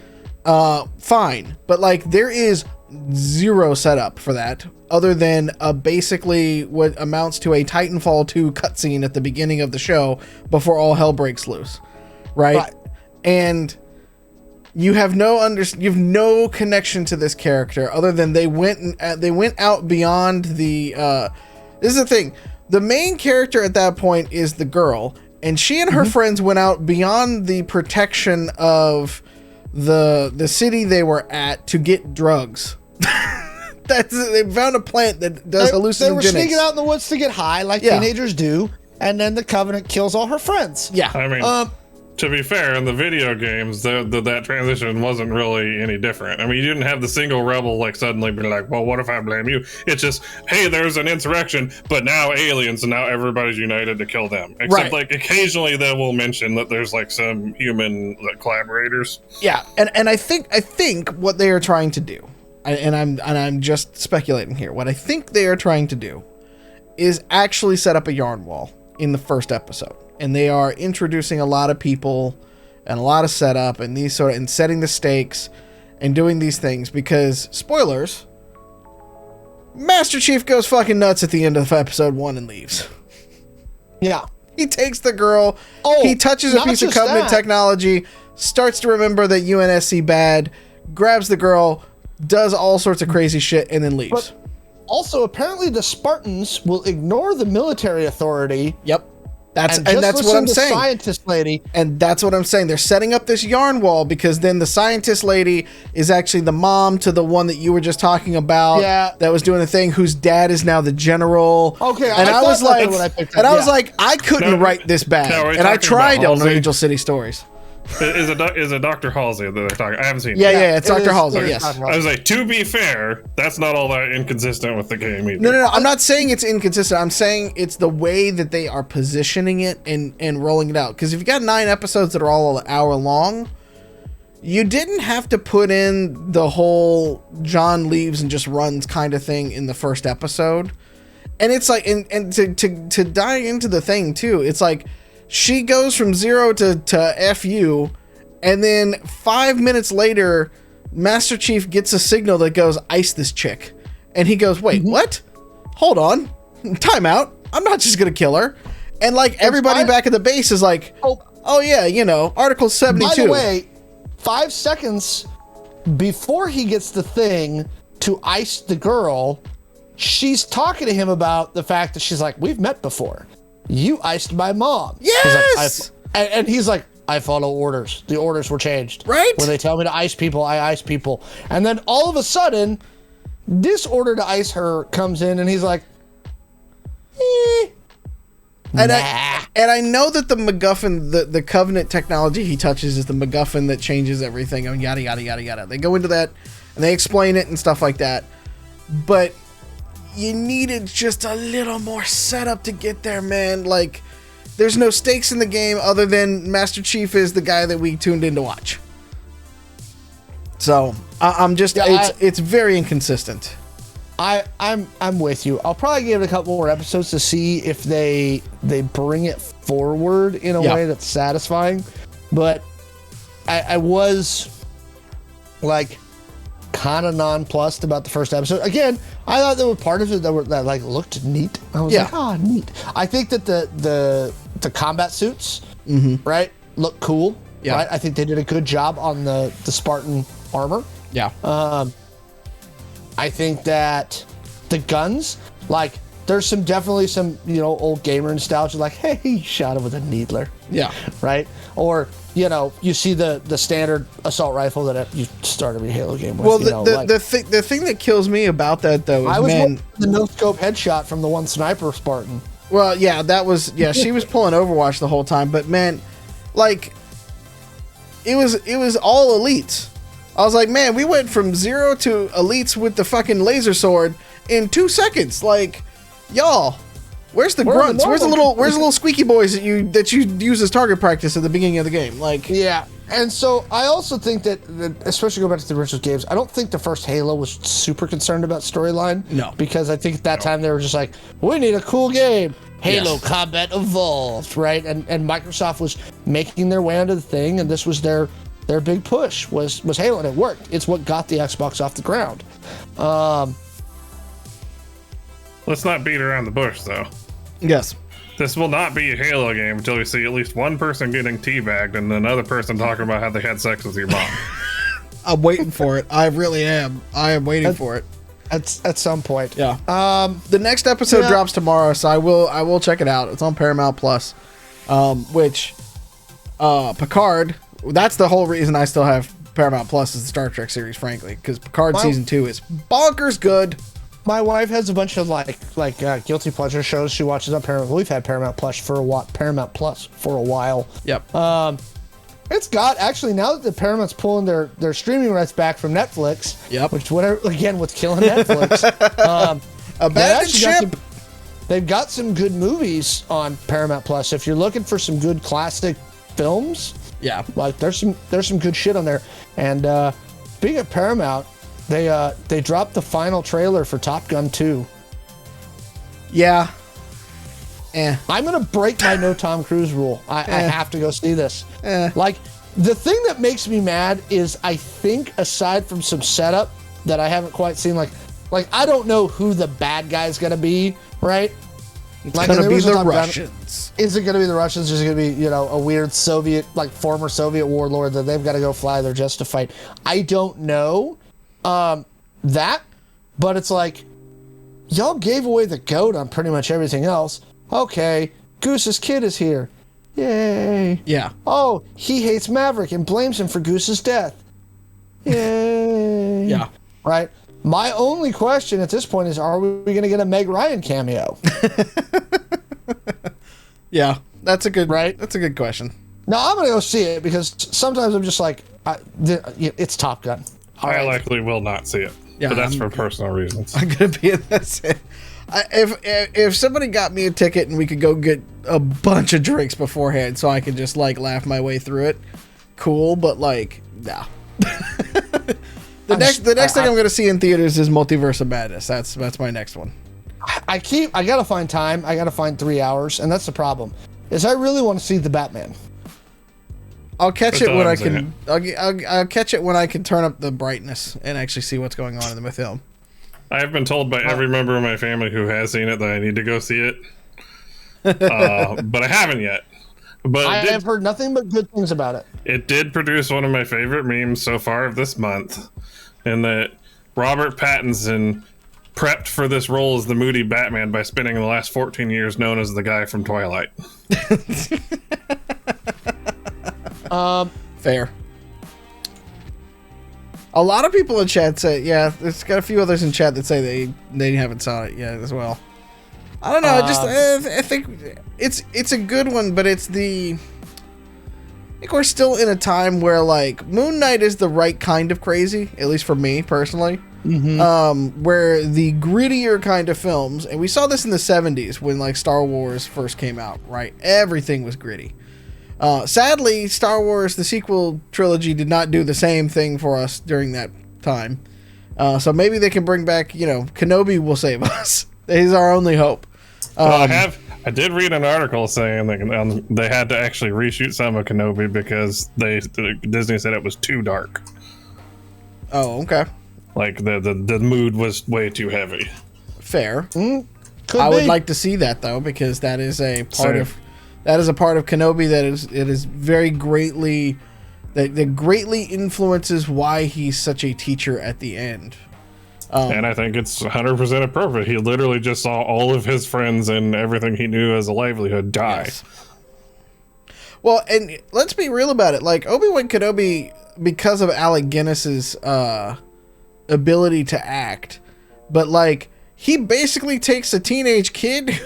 Fine. But like, there is zero setup for that other than basically what amounts to a Titanfall 2 cutscene at the beginning of the show before all hell breaks loose. Right. And you have no connection to this character other than they went out beyond the this is the thing. The main character at that point is the girl, and she and her friends went out beyond the protection of the city they were at to get drugs. They found a plant that does hallucinogenics. They were sneaking out in the woods to get high like teenagers do, and then the Covenant kills all her friends. Yeah. I mean, to be fair, in the video games, that transition wasn't really any different. I mean, you didn't have the single rebel like suddenly be like, well, what if I blame you? It's just, hey, there's an insurrection, but now aliens, and now everybody's united to kill them. Except like occasionally they will mention that there's like some human collaborators. Yeah, and I think what they are trying to do, and I'm just speculating here. What I think they are trying to do is actually set up a yarn wall in the first episode. And they are introducing a lot of people and a lot of setup and and setting the stakes and doing these things because, spoilers, Master Chief goes fucking nuts at the end of episode 1 and leaves. Yeah. He takes the girl, he touches a piece of Covenant technology, starts to remember that UNSC bad, grabs the girl, does all sorts of crazy shit, and then leaves. But also, apparently the Spartans will ignore the military authority. Yep. That's what I'm saying. Scientist lady. And that's what I'm saying. They're setting up this yarn wall because then the scientist lady is actually the mom to the one that you were just talking about. Yeah. That was doing the thing whose dad is now the general. Okay. And I was like, I couldn't write this bad. And I tried on Angel City Stories. Is it Dr. Halsey that they're talking? I haven't seen it. Yeah, it's Dr. Halsey, yes. I was like, to be fair, that's not all that inconsistent with the game either. No. I'm not saying it's inconsistent. I'm saying it's the way that they are positioning it and rolling it out. Because if you got 9 episodes that are all an hour long, you didn't have to put in the whole John leaves and just runs kind of thing in the first episode. And it's like, and to dive into the thing too, it's like, she goes from 0 to FU, and then 5 minutes later, Master Chief gets a signal that goes, ice this chick. And he goes, wait, what? Hold on. Time out. I'm not just going to kill her. And like everybody back at the base is like, oh yeah, you know, Article 72. By the way, 5 seconds before he gets the thing to ice the girl, she's talking to him about the fact that she's like, we've met before. You iced my mom. Yes! And he's like, I follow orders. The orders were changed. Right? When they tell me to ice people, I ice people. And then all of a sudden, this order to ice her comes in, and he's like, And I know that the MacGuffin, the Covenant technology he touches is the MacGuffin that changes everything, and yada, yada, yada, yada. They go into that, and they explain it and stuff like that. But you needed just a little more setup to get there, man. Like, there's no stakes in the game other than Master Chief is the guy that we tuned in to watch. So, I'm just, it's very inconsistent. I'm with you. I'll probably give it a couple more episodes to see if they bring it forward in a way that's satisfying. But I was like kind of nonplussed about the first episode. Again, I thought there were part of it that like looked neat. I was like, neat. I think that the combat suits, right, look cool. Yeah. Right? I think they did a good job on the Spartan armor. Yeah. I think that the guns, like, there's definitely some, you know, old gamer nostalgia, like, hey, he shot him with a needler. Yeah. Right? Or, you know, you see the standard assault rifle that you start every Halo game with. Well, the thing that kills me about that, though, is, the no-scope headshot from the one sniper Spartan. Well, yeah, she was pulling Overwatch the whole time, but, man, like, it was all elites. I was like, man, we went from 0 to elites with the fucking laser sword in 2 seconds. Like, y'all, where's the grunts? Where's the little squeaky boys that you use as target practice at the beginning of the game? Like, yeah. And so I also think that especially going back to the original games, I don't think the first Halo was super concerned about storyline. No, because I think at that time they were just like, we need a cool game. Halo Combat Evolved, right? And Microsoft was making their way onto the thing, and this was their big push was Halo, and it worked. It's what got the Xbox off the ground. Let's not beat around the bush, though. Yes. This will not be a Halo game until we see at least one person getting teabagged and another person talking about how they had sex with your mom. I'm waiting for it. I really am. I am waiting for it. At some point. Yeah. The next episode drops tomorrow, so I will check it out. It's on Paramount Plus. Which Picard, that's the whole reason I still have Paramount Plus is the Star Trek series, frankly, because Picard season 2 is bonkers good. My wife has a bunch of like guilty pleasure shows she watches on Paramount. We've had Paramount Plus for a while. Yep. It's got actually, now that the Paramount's pulling their streaming rights back from Netflix. Yep. Which again with killing Netflix. Abandoned ship. They've got some good movies on Paramount Plus. If you're looking for some good classic films, like there's some good shit on there. And speaking of Paramount, they dropped the final trailer for Top Gun 2. Yeah. I'm gonna break my no Tom Cruise rule. I have to go see this. Like, the thing that makes me mad is I think aside from some setup that I haven't quite seen, like I don't know who the bad guy's gonna be, right? It's gonna be the Russians. Is it gonna be the Russians? Or is it gonna be, a weird Soviet, like former Soviet warlord that they've got to go fly their jets to fight? I don't know that, but it's like, y'all gave away the goat on pretty much everything else. Okay, Goose's kid is here. Yay. Yeah. Oh, he hates Maverick and blames him for Goose's death. Yay. Yeah. Right? My only question at this point is, are we going to get a Meg Ryan cameo? Yeah, that's a good question. Now, I'm going to go see it because sometimes I'm just like, it's Top Gun. I likely will not see it. Yeah, but that's for personal reasons. I'm going to be in that. If somebody got me a ticket and we could go get a bunch of drinks beforehand so I could just laugh my way through it, cool, but nah. The next thing I'm going to see in theaters is Multiverse of Madness. That's my next one. I gotta find time. I gotta find 3 hours, and that's the problem. is I really want to see the Batman. I'll catch it when I can. I'll catch it when I can turn up the brightness and actually see what's going on in the film. I have been told by every member of my family who has seen it that I need to go see it, but I haven't yet. But I have heard nothing but good things about it. It did produce one of my favorite memes so far of this month, in that Robert Pattinson prepped for this role as the moody Batman by spending the last 14 years known as the guy from Twilight. Fair. A lot of people in chat say, yeah, there's got a few others in chat that say they haven't saw it yet as well. I don't know. I think it's a good one, but it's I think we're still in a time where like Moon Knight is the right kind of crazy, at least for me personally. Mm-hmm. Where the grittier kind of films, and we saw this in the 70s when like Star Wars first came out, right? Everything was gritty. Sadly, Star Wars, the sequel trilogy, did not do the same thing for us during that time. So maybe they can bring back, Kenobi will save us. He's our only hope. I did read an article saying that they had to actually reshoot some of Kenobi because Disney said it was too dark. Oh, okay. Like the mood was way too heavy. Fair. I would like to see that though, because that is a part of Kenobi that is very greatly that greatly influences why he's such a teacher at the end. And I think it's 100% appropriate. He literally just saw all of his friends and everything he knew as a livelihood die. Yes. Well, and let's be real about it. Like, Obi-Wan Kenobi, because of Alec Guinness's ability to act, but, like, he basically takes a teenage kid.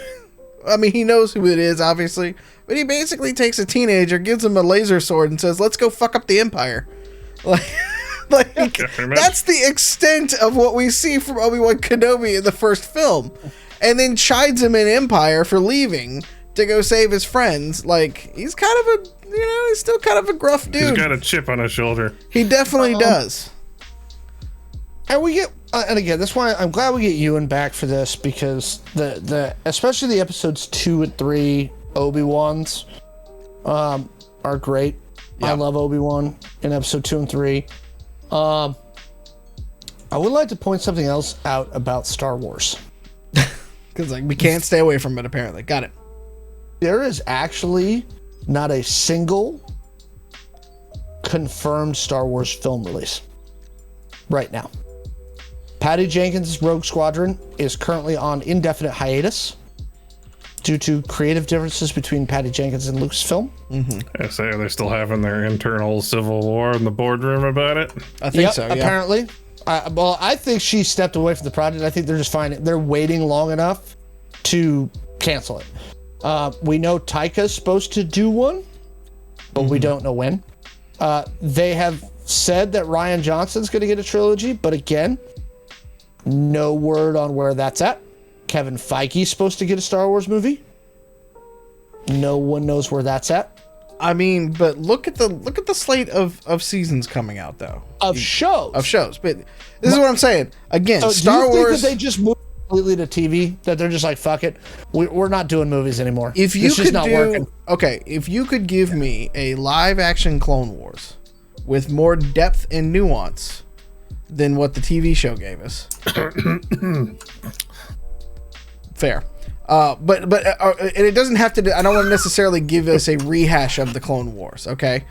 I mean, he knows who it is, obviously. But he basically takes a teenager, gives him a laser sword, and says, let's go fuck up the Empire. Like, that's the extent of what we see from Obi-Wan Kenobi in the first film. And then chides him in Empire for leaving to go save his friends. Like, he's kind of he's still kind of a gruff dude. He's got a chip on his shoulder. He definitely does. And we get, and again, that's why I'm glad we get Ewan back for this, because especially the episodes 2 and 3 Obi-Wans are great. Yeah. I love Obi-Wan in episode 2 and 3. I would like to point something else out about Star Wars. Because we can't stay away from it, apparently. Got it. There is actually not a single confirmed Star Wars film release right now. Patty Jenkins' Rogue Squadron is currently on indefinite hiatus due to creative differences between Patty Jenkins and Lucasfilm. I say they're still having their internal civil war in the boardroom about it. I think so, yeah. Apparently. I think she stepped away from the project. I think they're just fine. They're waiting long enough to cancel it. We know Taika's supposed to do one, but we don't know when. They have said that Rian Johnson's going to get a trilogy, but again, no word on where that's at. Kevin Feige's supposed to get a Star Wars movie. No one knows where that's at. I mean, but look at the slate of seasons coming out, though. Of shows. But this is what I'm saying. Again, Star Wars. Do you think that they just moved completely to TV? That they're just like, fuck it, we're not doing movies anymore. If you could if you could give me a live action Clone Wars with more depth and nuance than what the TV show gave us. Fair. But and it doesn't have to. I don't want to necessarily give us a rehash of the Clone Wars, okay?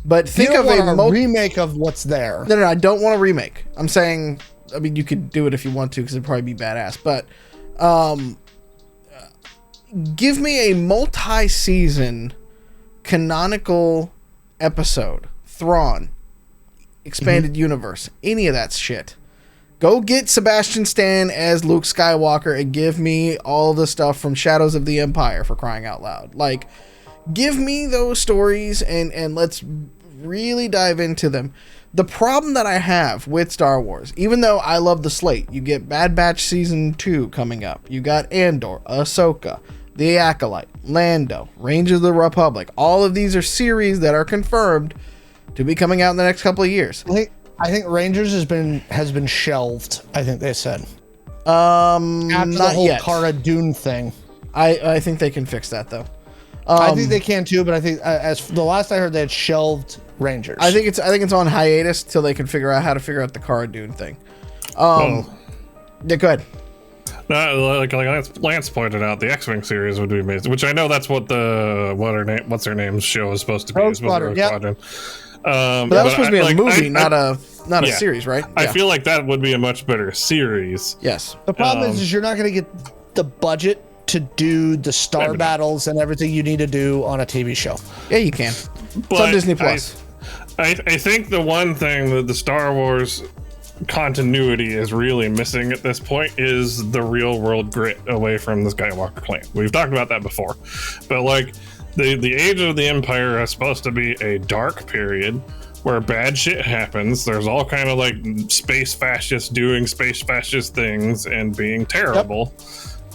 But think of a remake of what's there. No, I don't want a remake. I'm saying, I mean, you could do it if you want to, because it'd probably be badass. But give me a multi-season canonical episode, Thrawn, expanded universe, any of that shit. Go get Sebastian Stan as Luke Skywalker and give me all the stuff from Shadows of the Empire, for crying out loud. Like, give me those stories and let's really dive into them. The problem that I have with Star Wars, even though I love the slate, you get Bad Batch Season 2 coming up. You got Andor, Ahsoka, The Acolyte, Lando, Rangers of the Republic. All of these are series that are confirmed to be coming out in the next couple of years. I think Rangers has been shelved, I think they said. After the whole Cara Dune thing. I think they can fix that, though. I think they can too, but I think as the last I heard, they had shelved Rangers. I think it's on hiatus till they can figure out how to figure out the Cara Dune thing. Yeah, go ahead. Like Lance pointed out, the X-Wing series would be amazing. Which I know that's what what's her name's show is supposed to be. Rogue Squadron. But that was supposed to be a movie, not a series, right? I feel like that would be a much better series. Yes. The problem is you're not going to get the budget to do the star battles and everything you need to do on a TV show. Yeah, you can. It's on Disney Plus. I think the one thing that the Star Wars continuity is really missing at this point is the real world grit away from the Skywalker clan. We've talked about that before, but like the age of the Empire is supposed to be a dark period where bad shit happens. There's all kind of like space fascists doing space fascist things and being terrible. Yep.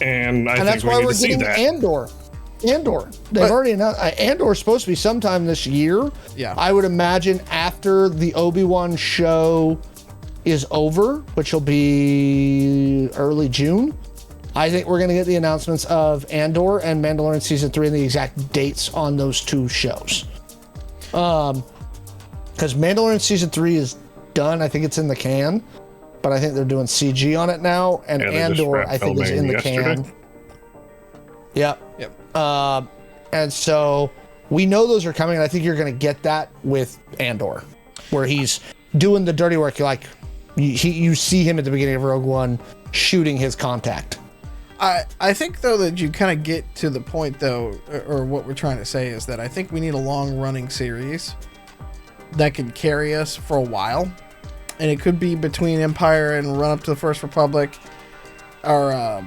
And I think we need to see that. Andor. They've already announced Andor's supposed to be sometime this year. Yeah. I would imagine after the Obi-Wan show is over, which will be early June. I think we're going to get the announcements of Andor and Mandalorian season 3 and the exact dates on those two shows. Because Mandalorian season 3 is done. I think it's in the can. But I think they're doing CG on it now, and Andor I think is in the can. Yep. And so we know those are coming, and I think you're going to get that with Andor, where he's doing the dirty work. You're like, you see him at the beginning of Rogue One shooting his contact. I think though that you kind of get to the point though, or what we're trying to say is that I think we need a long running series that can carry us for a while. And it could be between Empire and run up to the First Republic. Or,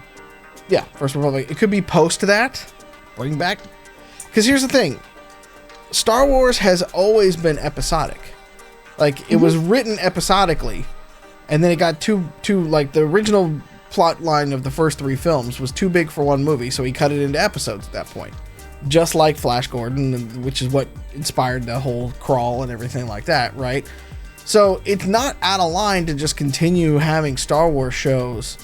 First Republic. It could be post that. Bring back. Because here's the thing. Star Wars has always been episodic. Like, it was written episodically. And then it got too, like, the original plot line of the first 3 films was too big for one movie. So he cut it into episodes at that point. Just like Flash Gordon, which is what inspired the whole crawl and everything like that, right? So it's not out of line to just continue having Star Wars shows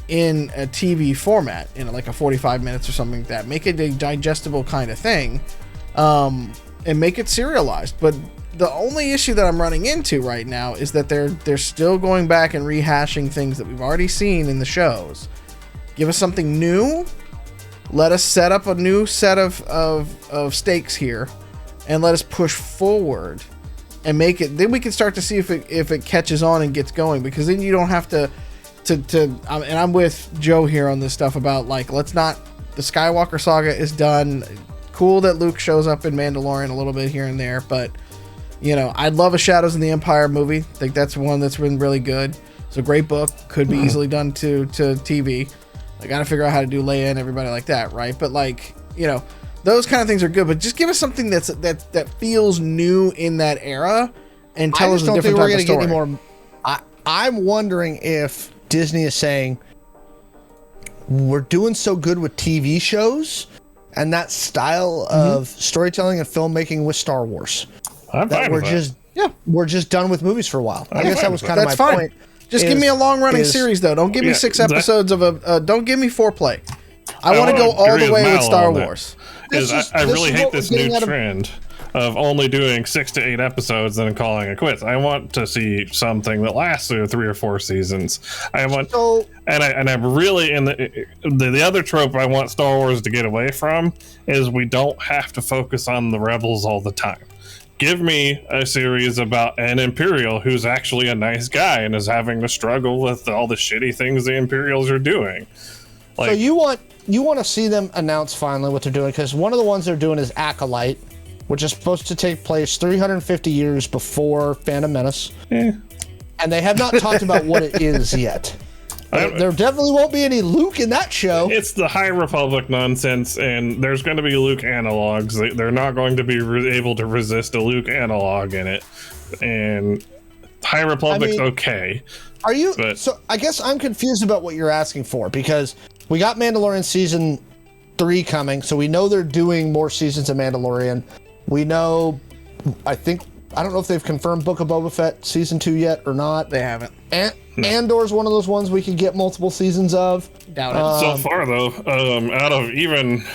in a TV format, in like a 45 minutes or something like that. Make it a digestible kind of thing, and make it serialized. But the only issue that I'm running into right now is that they're still going back and rehashing things that we've already seen in the shows. Give us something new. Let us set up a new set of stakes here, and let us push forward. And make it, then we can start to see if it catches on and gets going, because then you don't have to and I'm with Joe here on this stuff about like, let's not, the Skywalker saga is done. Cool that Luke shows up in Mandalorian a little bit here and there, but I'd love a Shadows in the Empire movie. I think that's one that's been really good. It's a great book, could be easily done to TV. I got to figure out how to do Leia and everybody like that, right? But like, those kind of things are good, but just give us something that feels new in that era, and tell us a different type of story. Get any more. I'm wondering if Disney is saying we're doing so good with TV shows and that style of storytelling and filmmaking with Star Wars that we're just done with movies for a while. I guess that was kind of my point. Just give me a long running series though. Don't give me 6 episodes of don't give me foreplay. I want to go all the way with Star Wars. I really hate this new trend of only doing 6 to 8 episodes and then calling it quits. I want to see something that lasts through 3 or 4 seasons. I'm really in the other trope I want Star Wars to get away from is we don't have to focus on the rebels all the time. Give me a series about an Imperial who's actually a nice guy and is having to struggle with all the shitty things the Imperials are doing. So you want to see them announce finally what they're doing, because one of the ones they're doing is Acolyte, which is supposed to take place 350 years before Phantom Menace. And they have not talked about what it is yet. There definitely won't be any Luke in that show. It's the High Republic nonsense, and there's going to be Luke analogs. They're not going to be able to resist a Luke analog in it. And High Republic's okay. Are you? So I guess I'm confused about what you're asking for, because we got Mandalorian season 3 coming, so we know they're doing more seasons of Mandalorian. We know, I don't know if they've confirmed Book of Boba Fett season 2 yet or not. They haven't. Andor's one of those ones we could get multiple seasons of. Doubt it. So far, though, out of even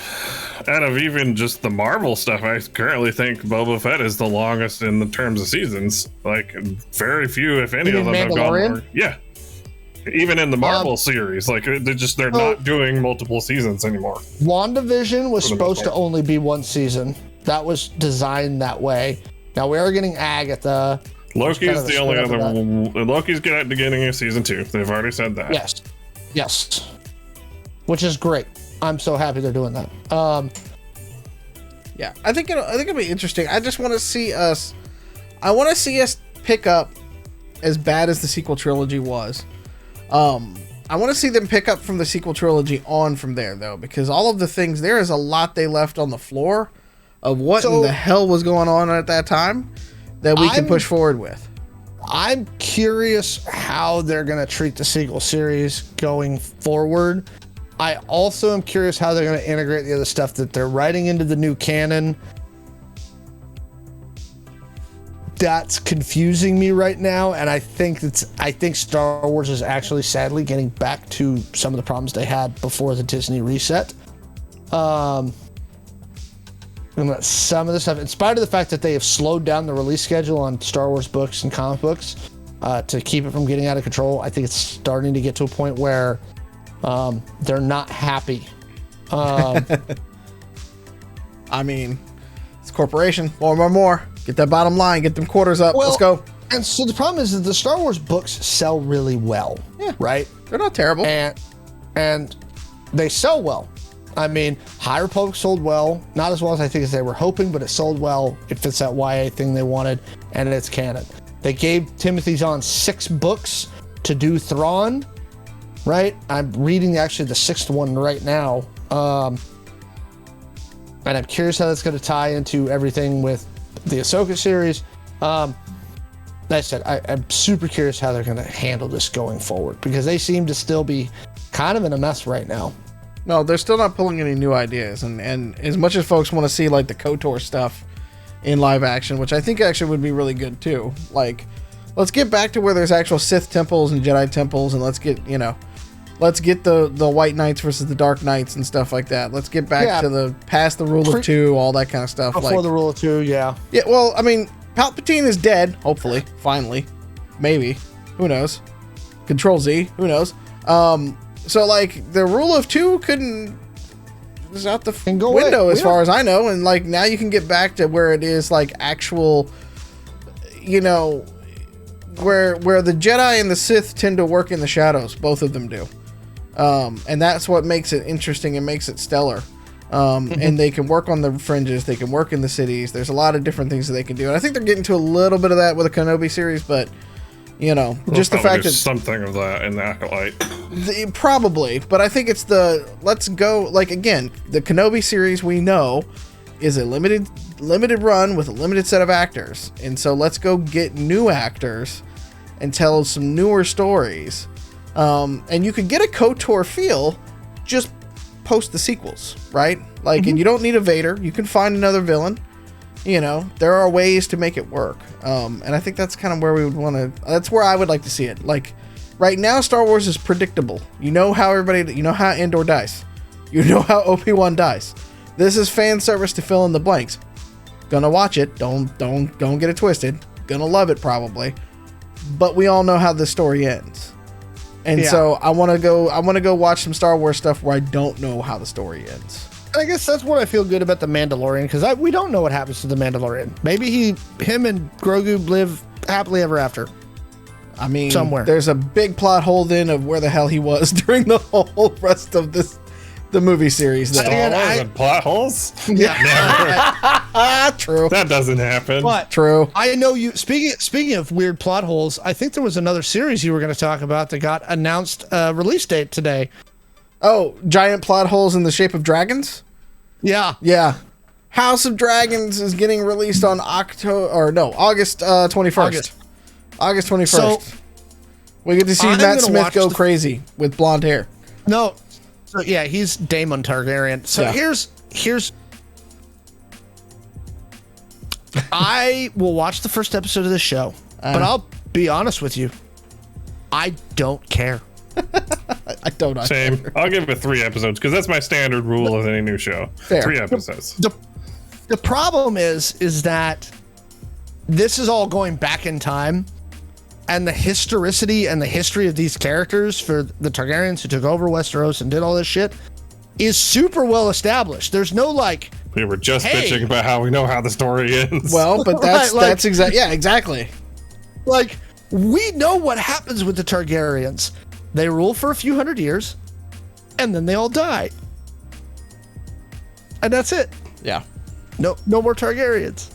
out of even just the Marvel stuff, I currently think Boba Fett is the longest in the terms of seasons. Like, very few, if any, of them have gone more. Yeah. Even in the Marvel series, like they're not doing multiple seasons anymore. WandaVision was supposed to only be one season. That was designed that way. Now we are getting Agatha. Loki's the only other one. Loki's at the beginning of season 2. They've already said that. Yes. Which is great. I'm so happy they're doing that. Yeah, I think it'll be interesting. I just want to see us. I want to see us pick up as bad as the sequel trilogy was. I want to see them pick up from the sequel trilogy on from there, though, because all of the things, there is a lot they left on the floor of what in the hell was going on at that time that we can push forward with. I'm curious how they're going to treat the sequel series going forward. I also am curious how they're going to integrate the other stuff that they're writing into the new canon. That's confusing me right now, and I think Star Wars is actually sadly getting back to some of the problems they had before the Disney reset. And some of the stuff, in spite of the fact that they have slowed down the release schedule on Star Wars books and comic books to keep it from getting out of control, I think it's starting to get to a point where they're not happy. I mean, it's a corporation. More. Get that bottom line. Get them quarters up. Let's go. And so the problem is that the Star Wars books sell really well. Yeah. Right? They're not terrible. And they sell well. I mean, High Republic sold well. Not as well as I think as they were hoping, but it sold well. It fits that YA thing they wanted, and it's canon. They gave Timothy Zahn 6 books to do Thrawn, right? I'm reading actually the 6th one right now. And I'm curious how that's going to tie into everything with the Ahsoka series. Like I said, I'm super curious how they're going to handle this going forward, because they seem to still be kind of in a mess right now. No, they're still not pulling any new ideas, and as much as folks want to see like the KOTOR stuff in live action, which I think actually would be really good too. Like, let's get back to where there's actual Sith temples and Jedi temples, and let's get the White Knights versus the Dark Knights and stuff like that. Let's get back to the past the rule of 2, all that kind of stuff. Before the rule of 2, yeah. Yeah, well, I mean, Palpatine is dead, hopefully, finally. Maybe. Who knows? Control Z, who knows? So, like, the rule of 2 is out the window as far as I know, and, like, now you can get back to where it is, like, actual, where the Jedi and the Sith tend to work in the shadows. Both of them do. And that's what makes it interesting and makes it stellar. And they can work on the fringes. They can work in the cities. There's a lot of different things that they can do. And I think they're getting to a little bit of that with the Kenobi series, but, just the fact that something of that in the Acolyte. Probably, but I think it's let's go, like, again, the Kenobi series we know is a limited run with a limited set of actors. And so let's go get new actors and tell some newer stories. And you could get a KOTOR feel just post the sequels, right? Like, and you don't need a Vader. You can find another villain. There are ways to make it work. And I think that's kind of where we would want to, that's where I would like to see it. Like, right now, Star Wars is predictable. You know how Andor dies. You know how Obi-Wan dies. This is fan service to fill in the blanks. Gonna watch it. Don't get it twisted. Gonna love it probably. But we all know how the story ends. And so I want to go watch some Star Wars stuff where I don't know how the story ends. I guess that's what I feel good about The Mandalorian, because we don't know what happens to The Mandalorian. Maybe him and Grogu live happily ever after. I mean, somewhere. There's a big plot hole then of where the hell he was during the whole rest of the movie series. Plot holes? Yeah. True. That doesn't happen. But true. I know you. Speaking of weird plot holes, I think there was another series you were going to talk about that got announced release date today. Oh, giant plot holes in the shape of dragons? Yeah. Yeah. House of Dragons is getting released on August 21st. August 21st. So, we get to see Matt Smith go crazy with blonde hair. No. So yeah, he's Daemon Targaryen. So here's I will watch the first episode of this show, but I'll be honest with you. I don't care. I don't know. Same. I'll give it 3 episodes because that's my standard rule of any new show. Fair. 3 episodes. The problem is that this is all going back in time, and the historicity and the history of these characters for the Targaryens who took over Westeros and did all this shit is super well established. There's no like, we were just bitching about how we know how the story ends. Well, but that's exactly. Yeah, exactly. Like, we know what happens with the Targaryens. They rule for a few hundred years, and then they all die. And that's it. Yeah. No more Targaryens.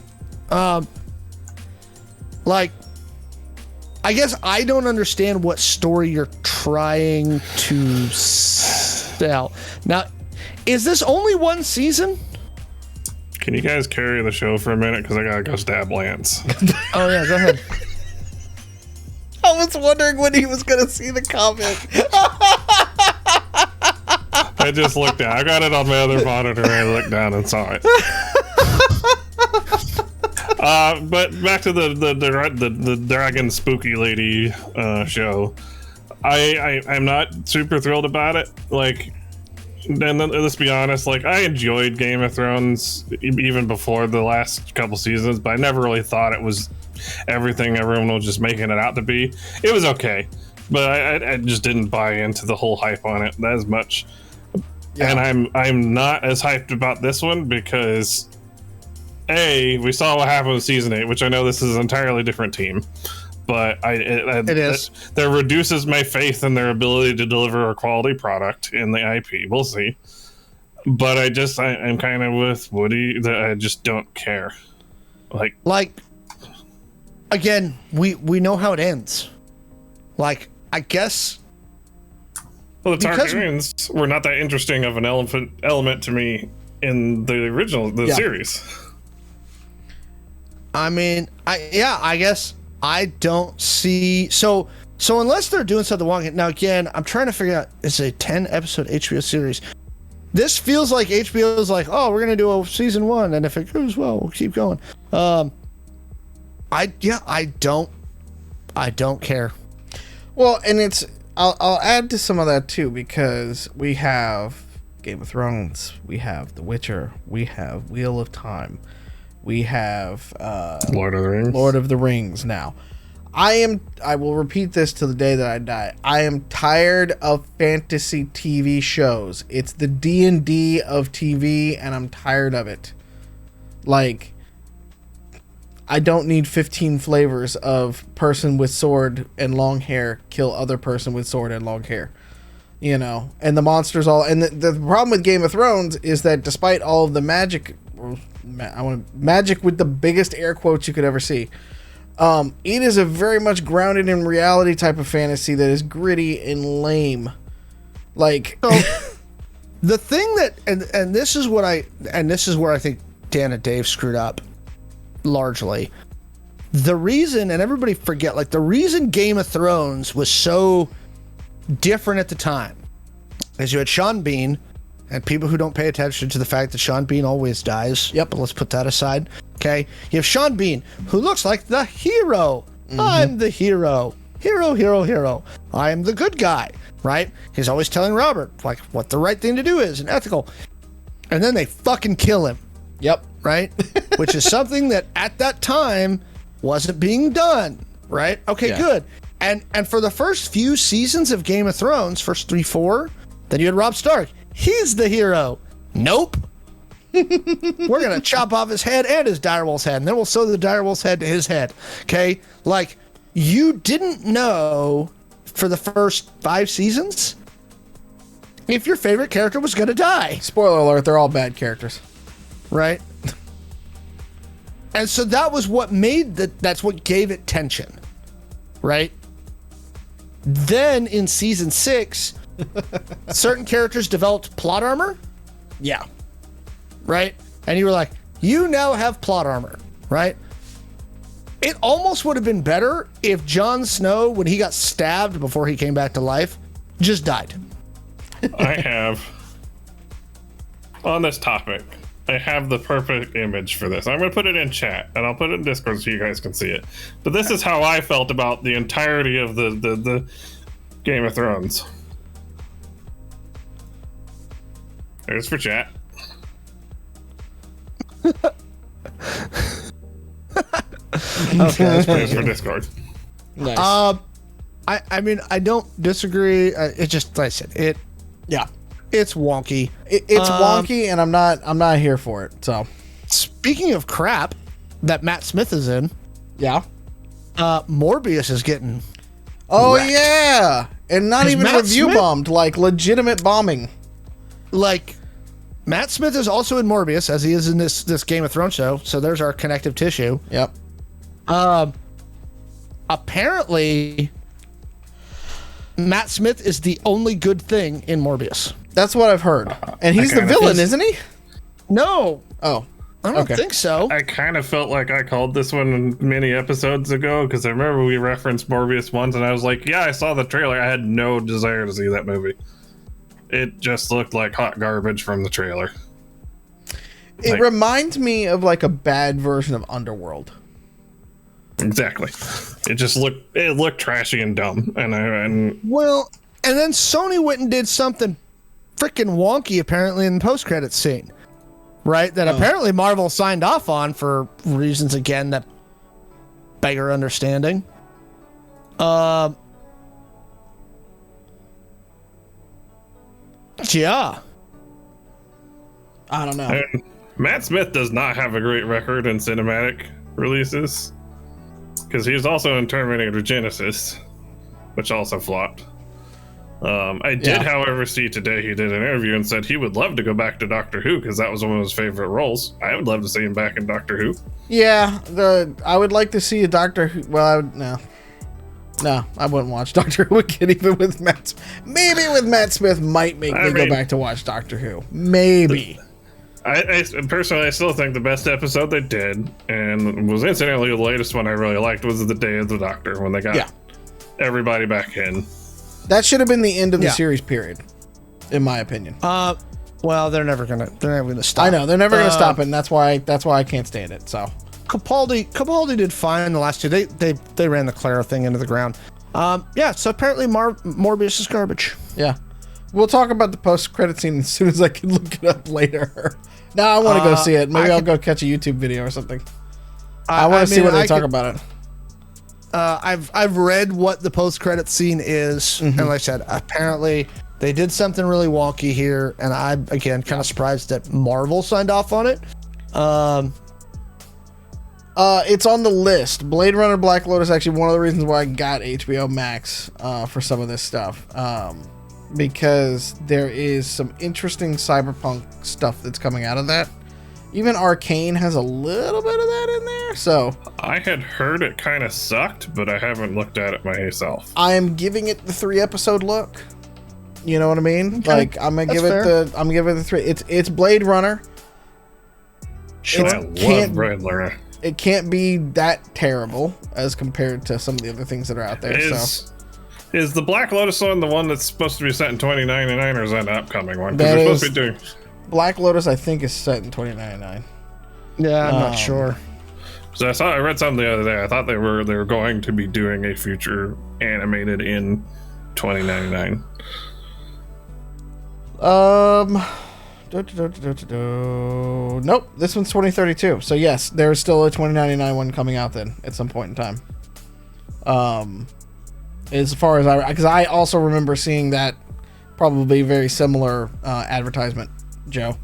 Like, I guess I don't understand what story you're trying to sell. Now, is this only 1 season? Can you guys carry the show for a minute? Because I gotta go stab Lance. Oh, yeah, go ahead. I was wondering when he was going to see the comment. I just looked down. I got it on my other monitor and I looked down and saw it. But back to the dragon spooky lady show. I'm not super thrilled about it. Like, and let's be honest, like, I enjoyed Game of Thrones even before the last couple seasons, but I never really thought it was everything everyone was just making it out to be. It was okay, but I just didn't buy into the whole hype on it as much. Yeah. And I'm not as hyped about this one because we saw what happened with season 8, which I know this is an entirely different team, but it is. That reduces my faith in their ability to deliver a quality product in the IP. We'll see. But I'm kind of with Woody that I just don't care. Like again, we know how it ends. Like, I guess. Well, the Targaryens were not that interesting of an element to me in the original series. I mean, I guess I don't see. So unless they're doing something wrong. Now, again, I'm trying to figure out, it's a 10-episode HBO series. This feels like HBO's like, oh, we're going to do a season 1, and if it goes well, we'll keep going. I don't care. Well, and I'll add to some of that too, because we have Game of Thrones, we have The Witcher, we have Wheel of Time, we have Lord of the Rings now. I will repeat this till the day that I die. I am tired of fantasy TV shows. It's the D&D of TV, and I'm tired of it. Like, I don't need 15 flavors of person with sword and long hair kill other person with sword and long hair. You know, and the monsters all. And the problem with Game of Thrones is that despite all of the magic with the biggest air quotes you could ever see, it is a very much grounded in reality type of fantasy that is gritty and lame. Like, so, the thing that, and this is where I think Dan and Dave screwed up. Largely, the reason, and everybody forget, like, the reason Game of Thrones was so different at the time is you had Sean Bean, and people who don't pay attention to the fact that Sean Bean always dies. Yep, but let's put that aside. Okay, you have Sean Bean, who looks like the hero. Mm-hmm. I'm the hero. Hero. I am the good guy, right? He's always telling Robert, like, what the right thing to do is and ethical. And then they fucking kill him. Yep. Right? Which is something that at that time wasn't being done. Right? Okay, yeah. Good. And for the first few seasons of Game of Thrones, first 3-4, then you had Robb Stark. He's the hero. Nope. We're going to chop off his head and his direwolf's head, and then we'll sew the direwolf's head to his head. Okay? Like, you didn't know for the first 5 seasons if your favorite character was going to die. Spoiler alert, they're all bad characters. Right? And so that was what made that's what gave it tension. Right? Then in season 6, certain characters developed plot armor. Yeah. Right? And you were like, you now have plot armor. Right? It almost would have been better if Jon Snow, when he got stabbed before he came back to life, just died. I have, on this topic, I have the perfect image for this. I'm going to put it in chat, and I'll put it in Discord so you guys can see it. But this is how I felt about the entirety of the Game of Thrones. There's for chat. Okay. There's for Discord. Nice. I mean, I don't disagree. It just, like I said, yeah. it's wonky. It's wonky, and I'm not here for it. So, Speaking of crap that Matt Smith is in, yeah. Morbius is getting wrecked. Yeah, and not even Matt review Smith- bombed, like legitimate bombing. Like, Matt Smith is also in Morbius, as he is in this Game of Thrones show. So there's our connective tissue. Yep. Apparently, Matt Smith is the only good thing in Morbius. That's what I've heard, and he's the kinda villain, feel- isn't he? No, Oh, I don't Okay. think so. I kind of felt like I called this one many episodes ago because I remember we referenced Morbius once, and I was like, "Yeah, I saw the trailer. I had no desire to see that movie. It just looked like hot garbage from the trailer." it Like- reminds me of like a bad version of Underworld. Exactly. It looked trashy and dumb, and Well, and then Sony went and did something freaking wonky apparently in the post-credits scene, right? That apparently Marvel signed off on for reasons again that beggar understanding. Yeah. I don't know. and Matt Smith does not have a great record in cinematic releases because he was also in Terminator Genesis, which also flopped. I did, Yeah. however, see today he did an interview and said he would love to go back to Doctor Who because that was one of his favorite roles. I would love to see him back in Doctor Who. Yeah, I would like to see a Doctor Who. Well, I would no, I wouldn't watch Doctor Who again, even with Matt. Maybe with Matt Smith might make me go back to watch Doctor Who. Maybe. I personally, I still think the best episode they did, and was incidentally the latest one I really liked, was the Day of the Doctor when they got everybody back in. That should have been the end of the Yeah. series period, in my opinion. Well, they're never gonna stop. I know they're never going to stop it, and that's why I can't stand it. So Capaldi did fine the last two. They ran the Clara thing into the ground. Yeah. So apparently Morbius is garbage. yeah, we'll talk about the post-credit scene as soon as I can look it up later. Now I want to go see it. Maybe I'll go catch a YouTube video or something. I want to see what they talk about it. I've read what the post-credit scene is, and like I said, apparently they did something really wonky here, and I'm again kind of surprised that Marvel signed off on it. It's on the list. Blade Runner, Black Lotus, actually one of the reasons why I got HBO Max for some of this stuff. Because there is some interesting cyberpunk stuff that's coming out of that. Even Arcane has a little bit of that in there. So I had heard it kind of sucked, but I haven't looked at it myself. I am giving it the 3-episode look. You know what I mean? Okay. Like I'm gonna give it the 3. It's Blade Runner. Sure. I love Blade Runner. It can't be that terrible as compared to some of the other things that are out there. Is the Black Lotus one the one that's supposed to be set in 2099, or is that an upcoming one? That Because they're is- supposed to be doing. Black Lotus, I think, is set in 2099. Yeah, I'm not sure. So I read something the other day. I thought they were going to be doing a future animated in 2099. Nope, this one's 2032. So yes, there's still a 2099 one coming out then at some point in time. As far as because I also remember seeing that probably very similar advertisement, Joe.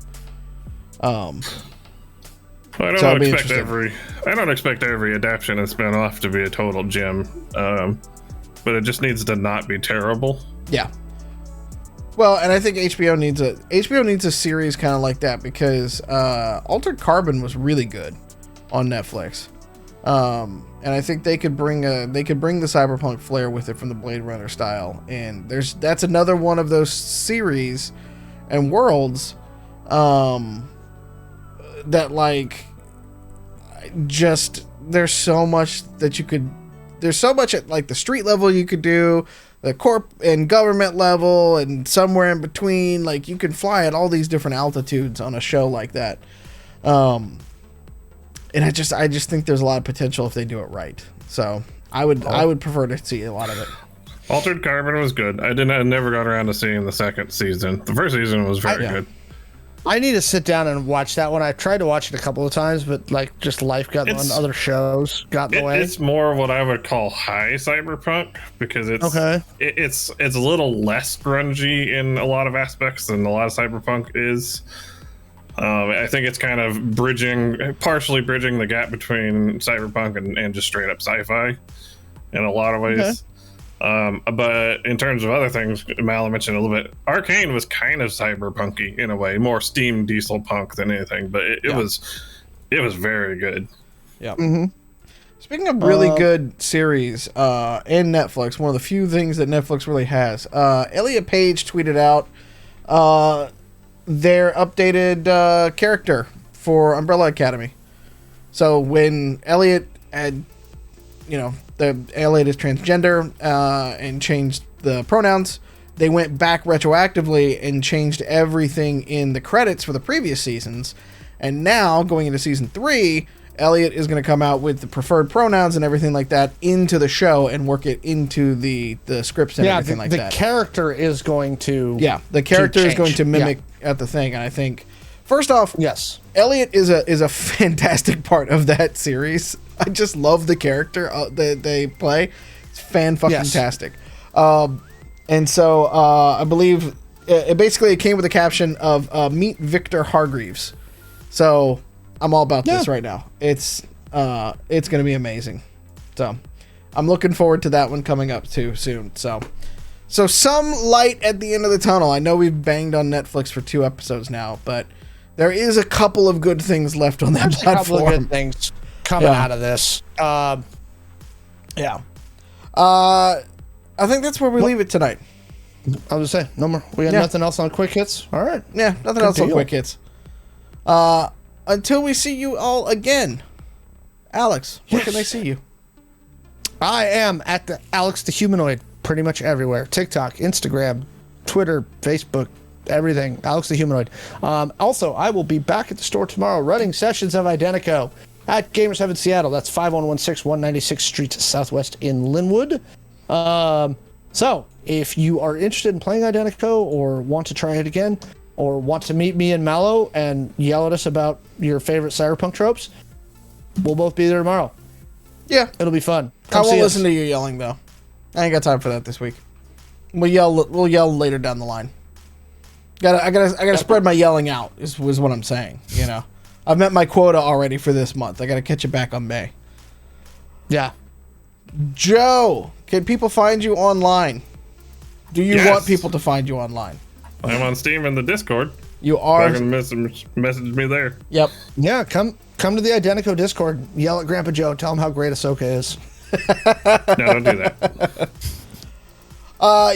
Well, I So it'll don't be expect interesting. every adaptation and spin-off to be a total gem, but it just needs to not be terrible. Yeah. Well, and I think HBO needs a series kind of like that because Altered Carbon was really good on Netflix, and I think they could bring the cyberpunk flair with it from the Blade Runner style. And that's another one of those series and worlds that like just there's so much at like the street level you could do, the corp and government level, and somewhere in between. Like you can fly at all these different altitudes on a show like that. And I just think there's a lot of potential if they do it right. So I would prefer to see a lot of it. Altered Carbon was good. I never got around to seeing the second season. The first season was very good. I need to sit down and watch that one. I tried to watch it a couple of times, but like just life got on, other shows got in the way. It's more of what I would call high cyberpunk because it's a little less grungy in a lot of aspects than a lot of cyberpunk is. I think it's kind of partially bridging the gap between cyberpunk and just straight up sci-fi in a lot of ways. But in terms of other things, Mallo mentioned a little bit, Arcane was kind of cyberpunky in a way, more steam diesel punk than anything, but it was very good. Yeah. Mm-hmm. Speaking of really good series in Netflix, one of the few things that Netflix really has, Elliot Page tweeted out their updated character for Umbrella Academy. So when Elliot had, Elliot is transgender and changed the pronouns, they went back retroactively and changed everything in the credits for the previous seasons. And now, going into season 3, Elliot is going to come out with the preferred pronouns and everything like that into the show and work it into the scripts and everything like that. The character is going to the character is going to mimic at the thing. And I think, first off, yes, Elliot is a fantastic part of that series. I just love the character that they play. It's fan-fucking-tastic. And so I believe it came with a caption of meet Victor Hargreaves. So I'm all about this right now. It's going to be amazing. So I'm looking forward to that one coming up too soon. So some light at the end of the tunnel. I know we've banged on Netflix for 2 episodes now, but there is a couple of good things left on that platform. A couple of good things coming out of this. I think that's where we leave it tonight. I was gonna say, no more. We got nothing else on quick hits. All right. Yeah, nothing else on quick hits. Until we see you all again, Alex, where can they see you? I am at the Alex the Humanoid, pretty much everywhere. TikTok, Instagram, Twitter, Facebook, everything. Alex the Humanoid. Also, I will be back at the store tomorrow running sessions of Identico at Gamers Heaven Seattle. That's 5116 196th Street Southwest in Linwood. So, if you are interested in playing Identico or want to try it again, or want to meet me and Mallo and yell at us about your favorite cyberpunk tropes, we'll both be there tomorrow. Yeah. It'll be fun. I won't listen to you yelling, though. I ain't got time for that this week. We'll yell later down the line. I gotta spread my yelling out, is what I'm saying, I've met my quota already for this month. I gotta catch it back on May. Yeah. Joe, can people find you online? Do you want people to find you online? I'm on Steam in the Discord. You are. You can message me there. Yep. Yeah, come to the Identico Discord. Yell at Grandpa Joe. Tell him how great Ahsoka is. No, don't do that.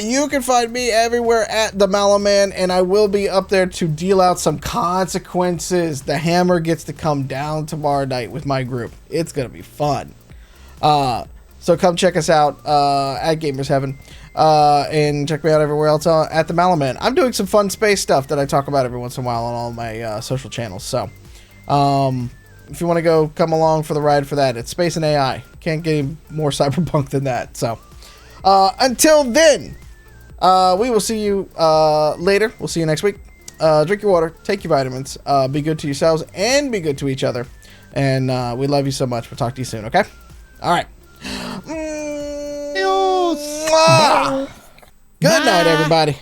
You can find me everywhere at the Mallo Man, and I will be up there to deal out some consequences. The hammer gets to come down tomorrow night with my group. It's gonna be fun. So come check us out at Gamers Heaven. And check me out everywhere else at the Mallo Man. I'm doing some fun space stuff that I talk about every once in a while on all my social channels. So, if you want to go come along for the ride for that, it's Space and AI. Can't get any more cyberpunk than that. So, until then, we will see you later. We'll see you next week. Drink your water, take your vitamins, be good to yourselves, and be good to each other. And we love you so much. We'll talk to you soon, okay? All right. Good night, everybody.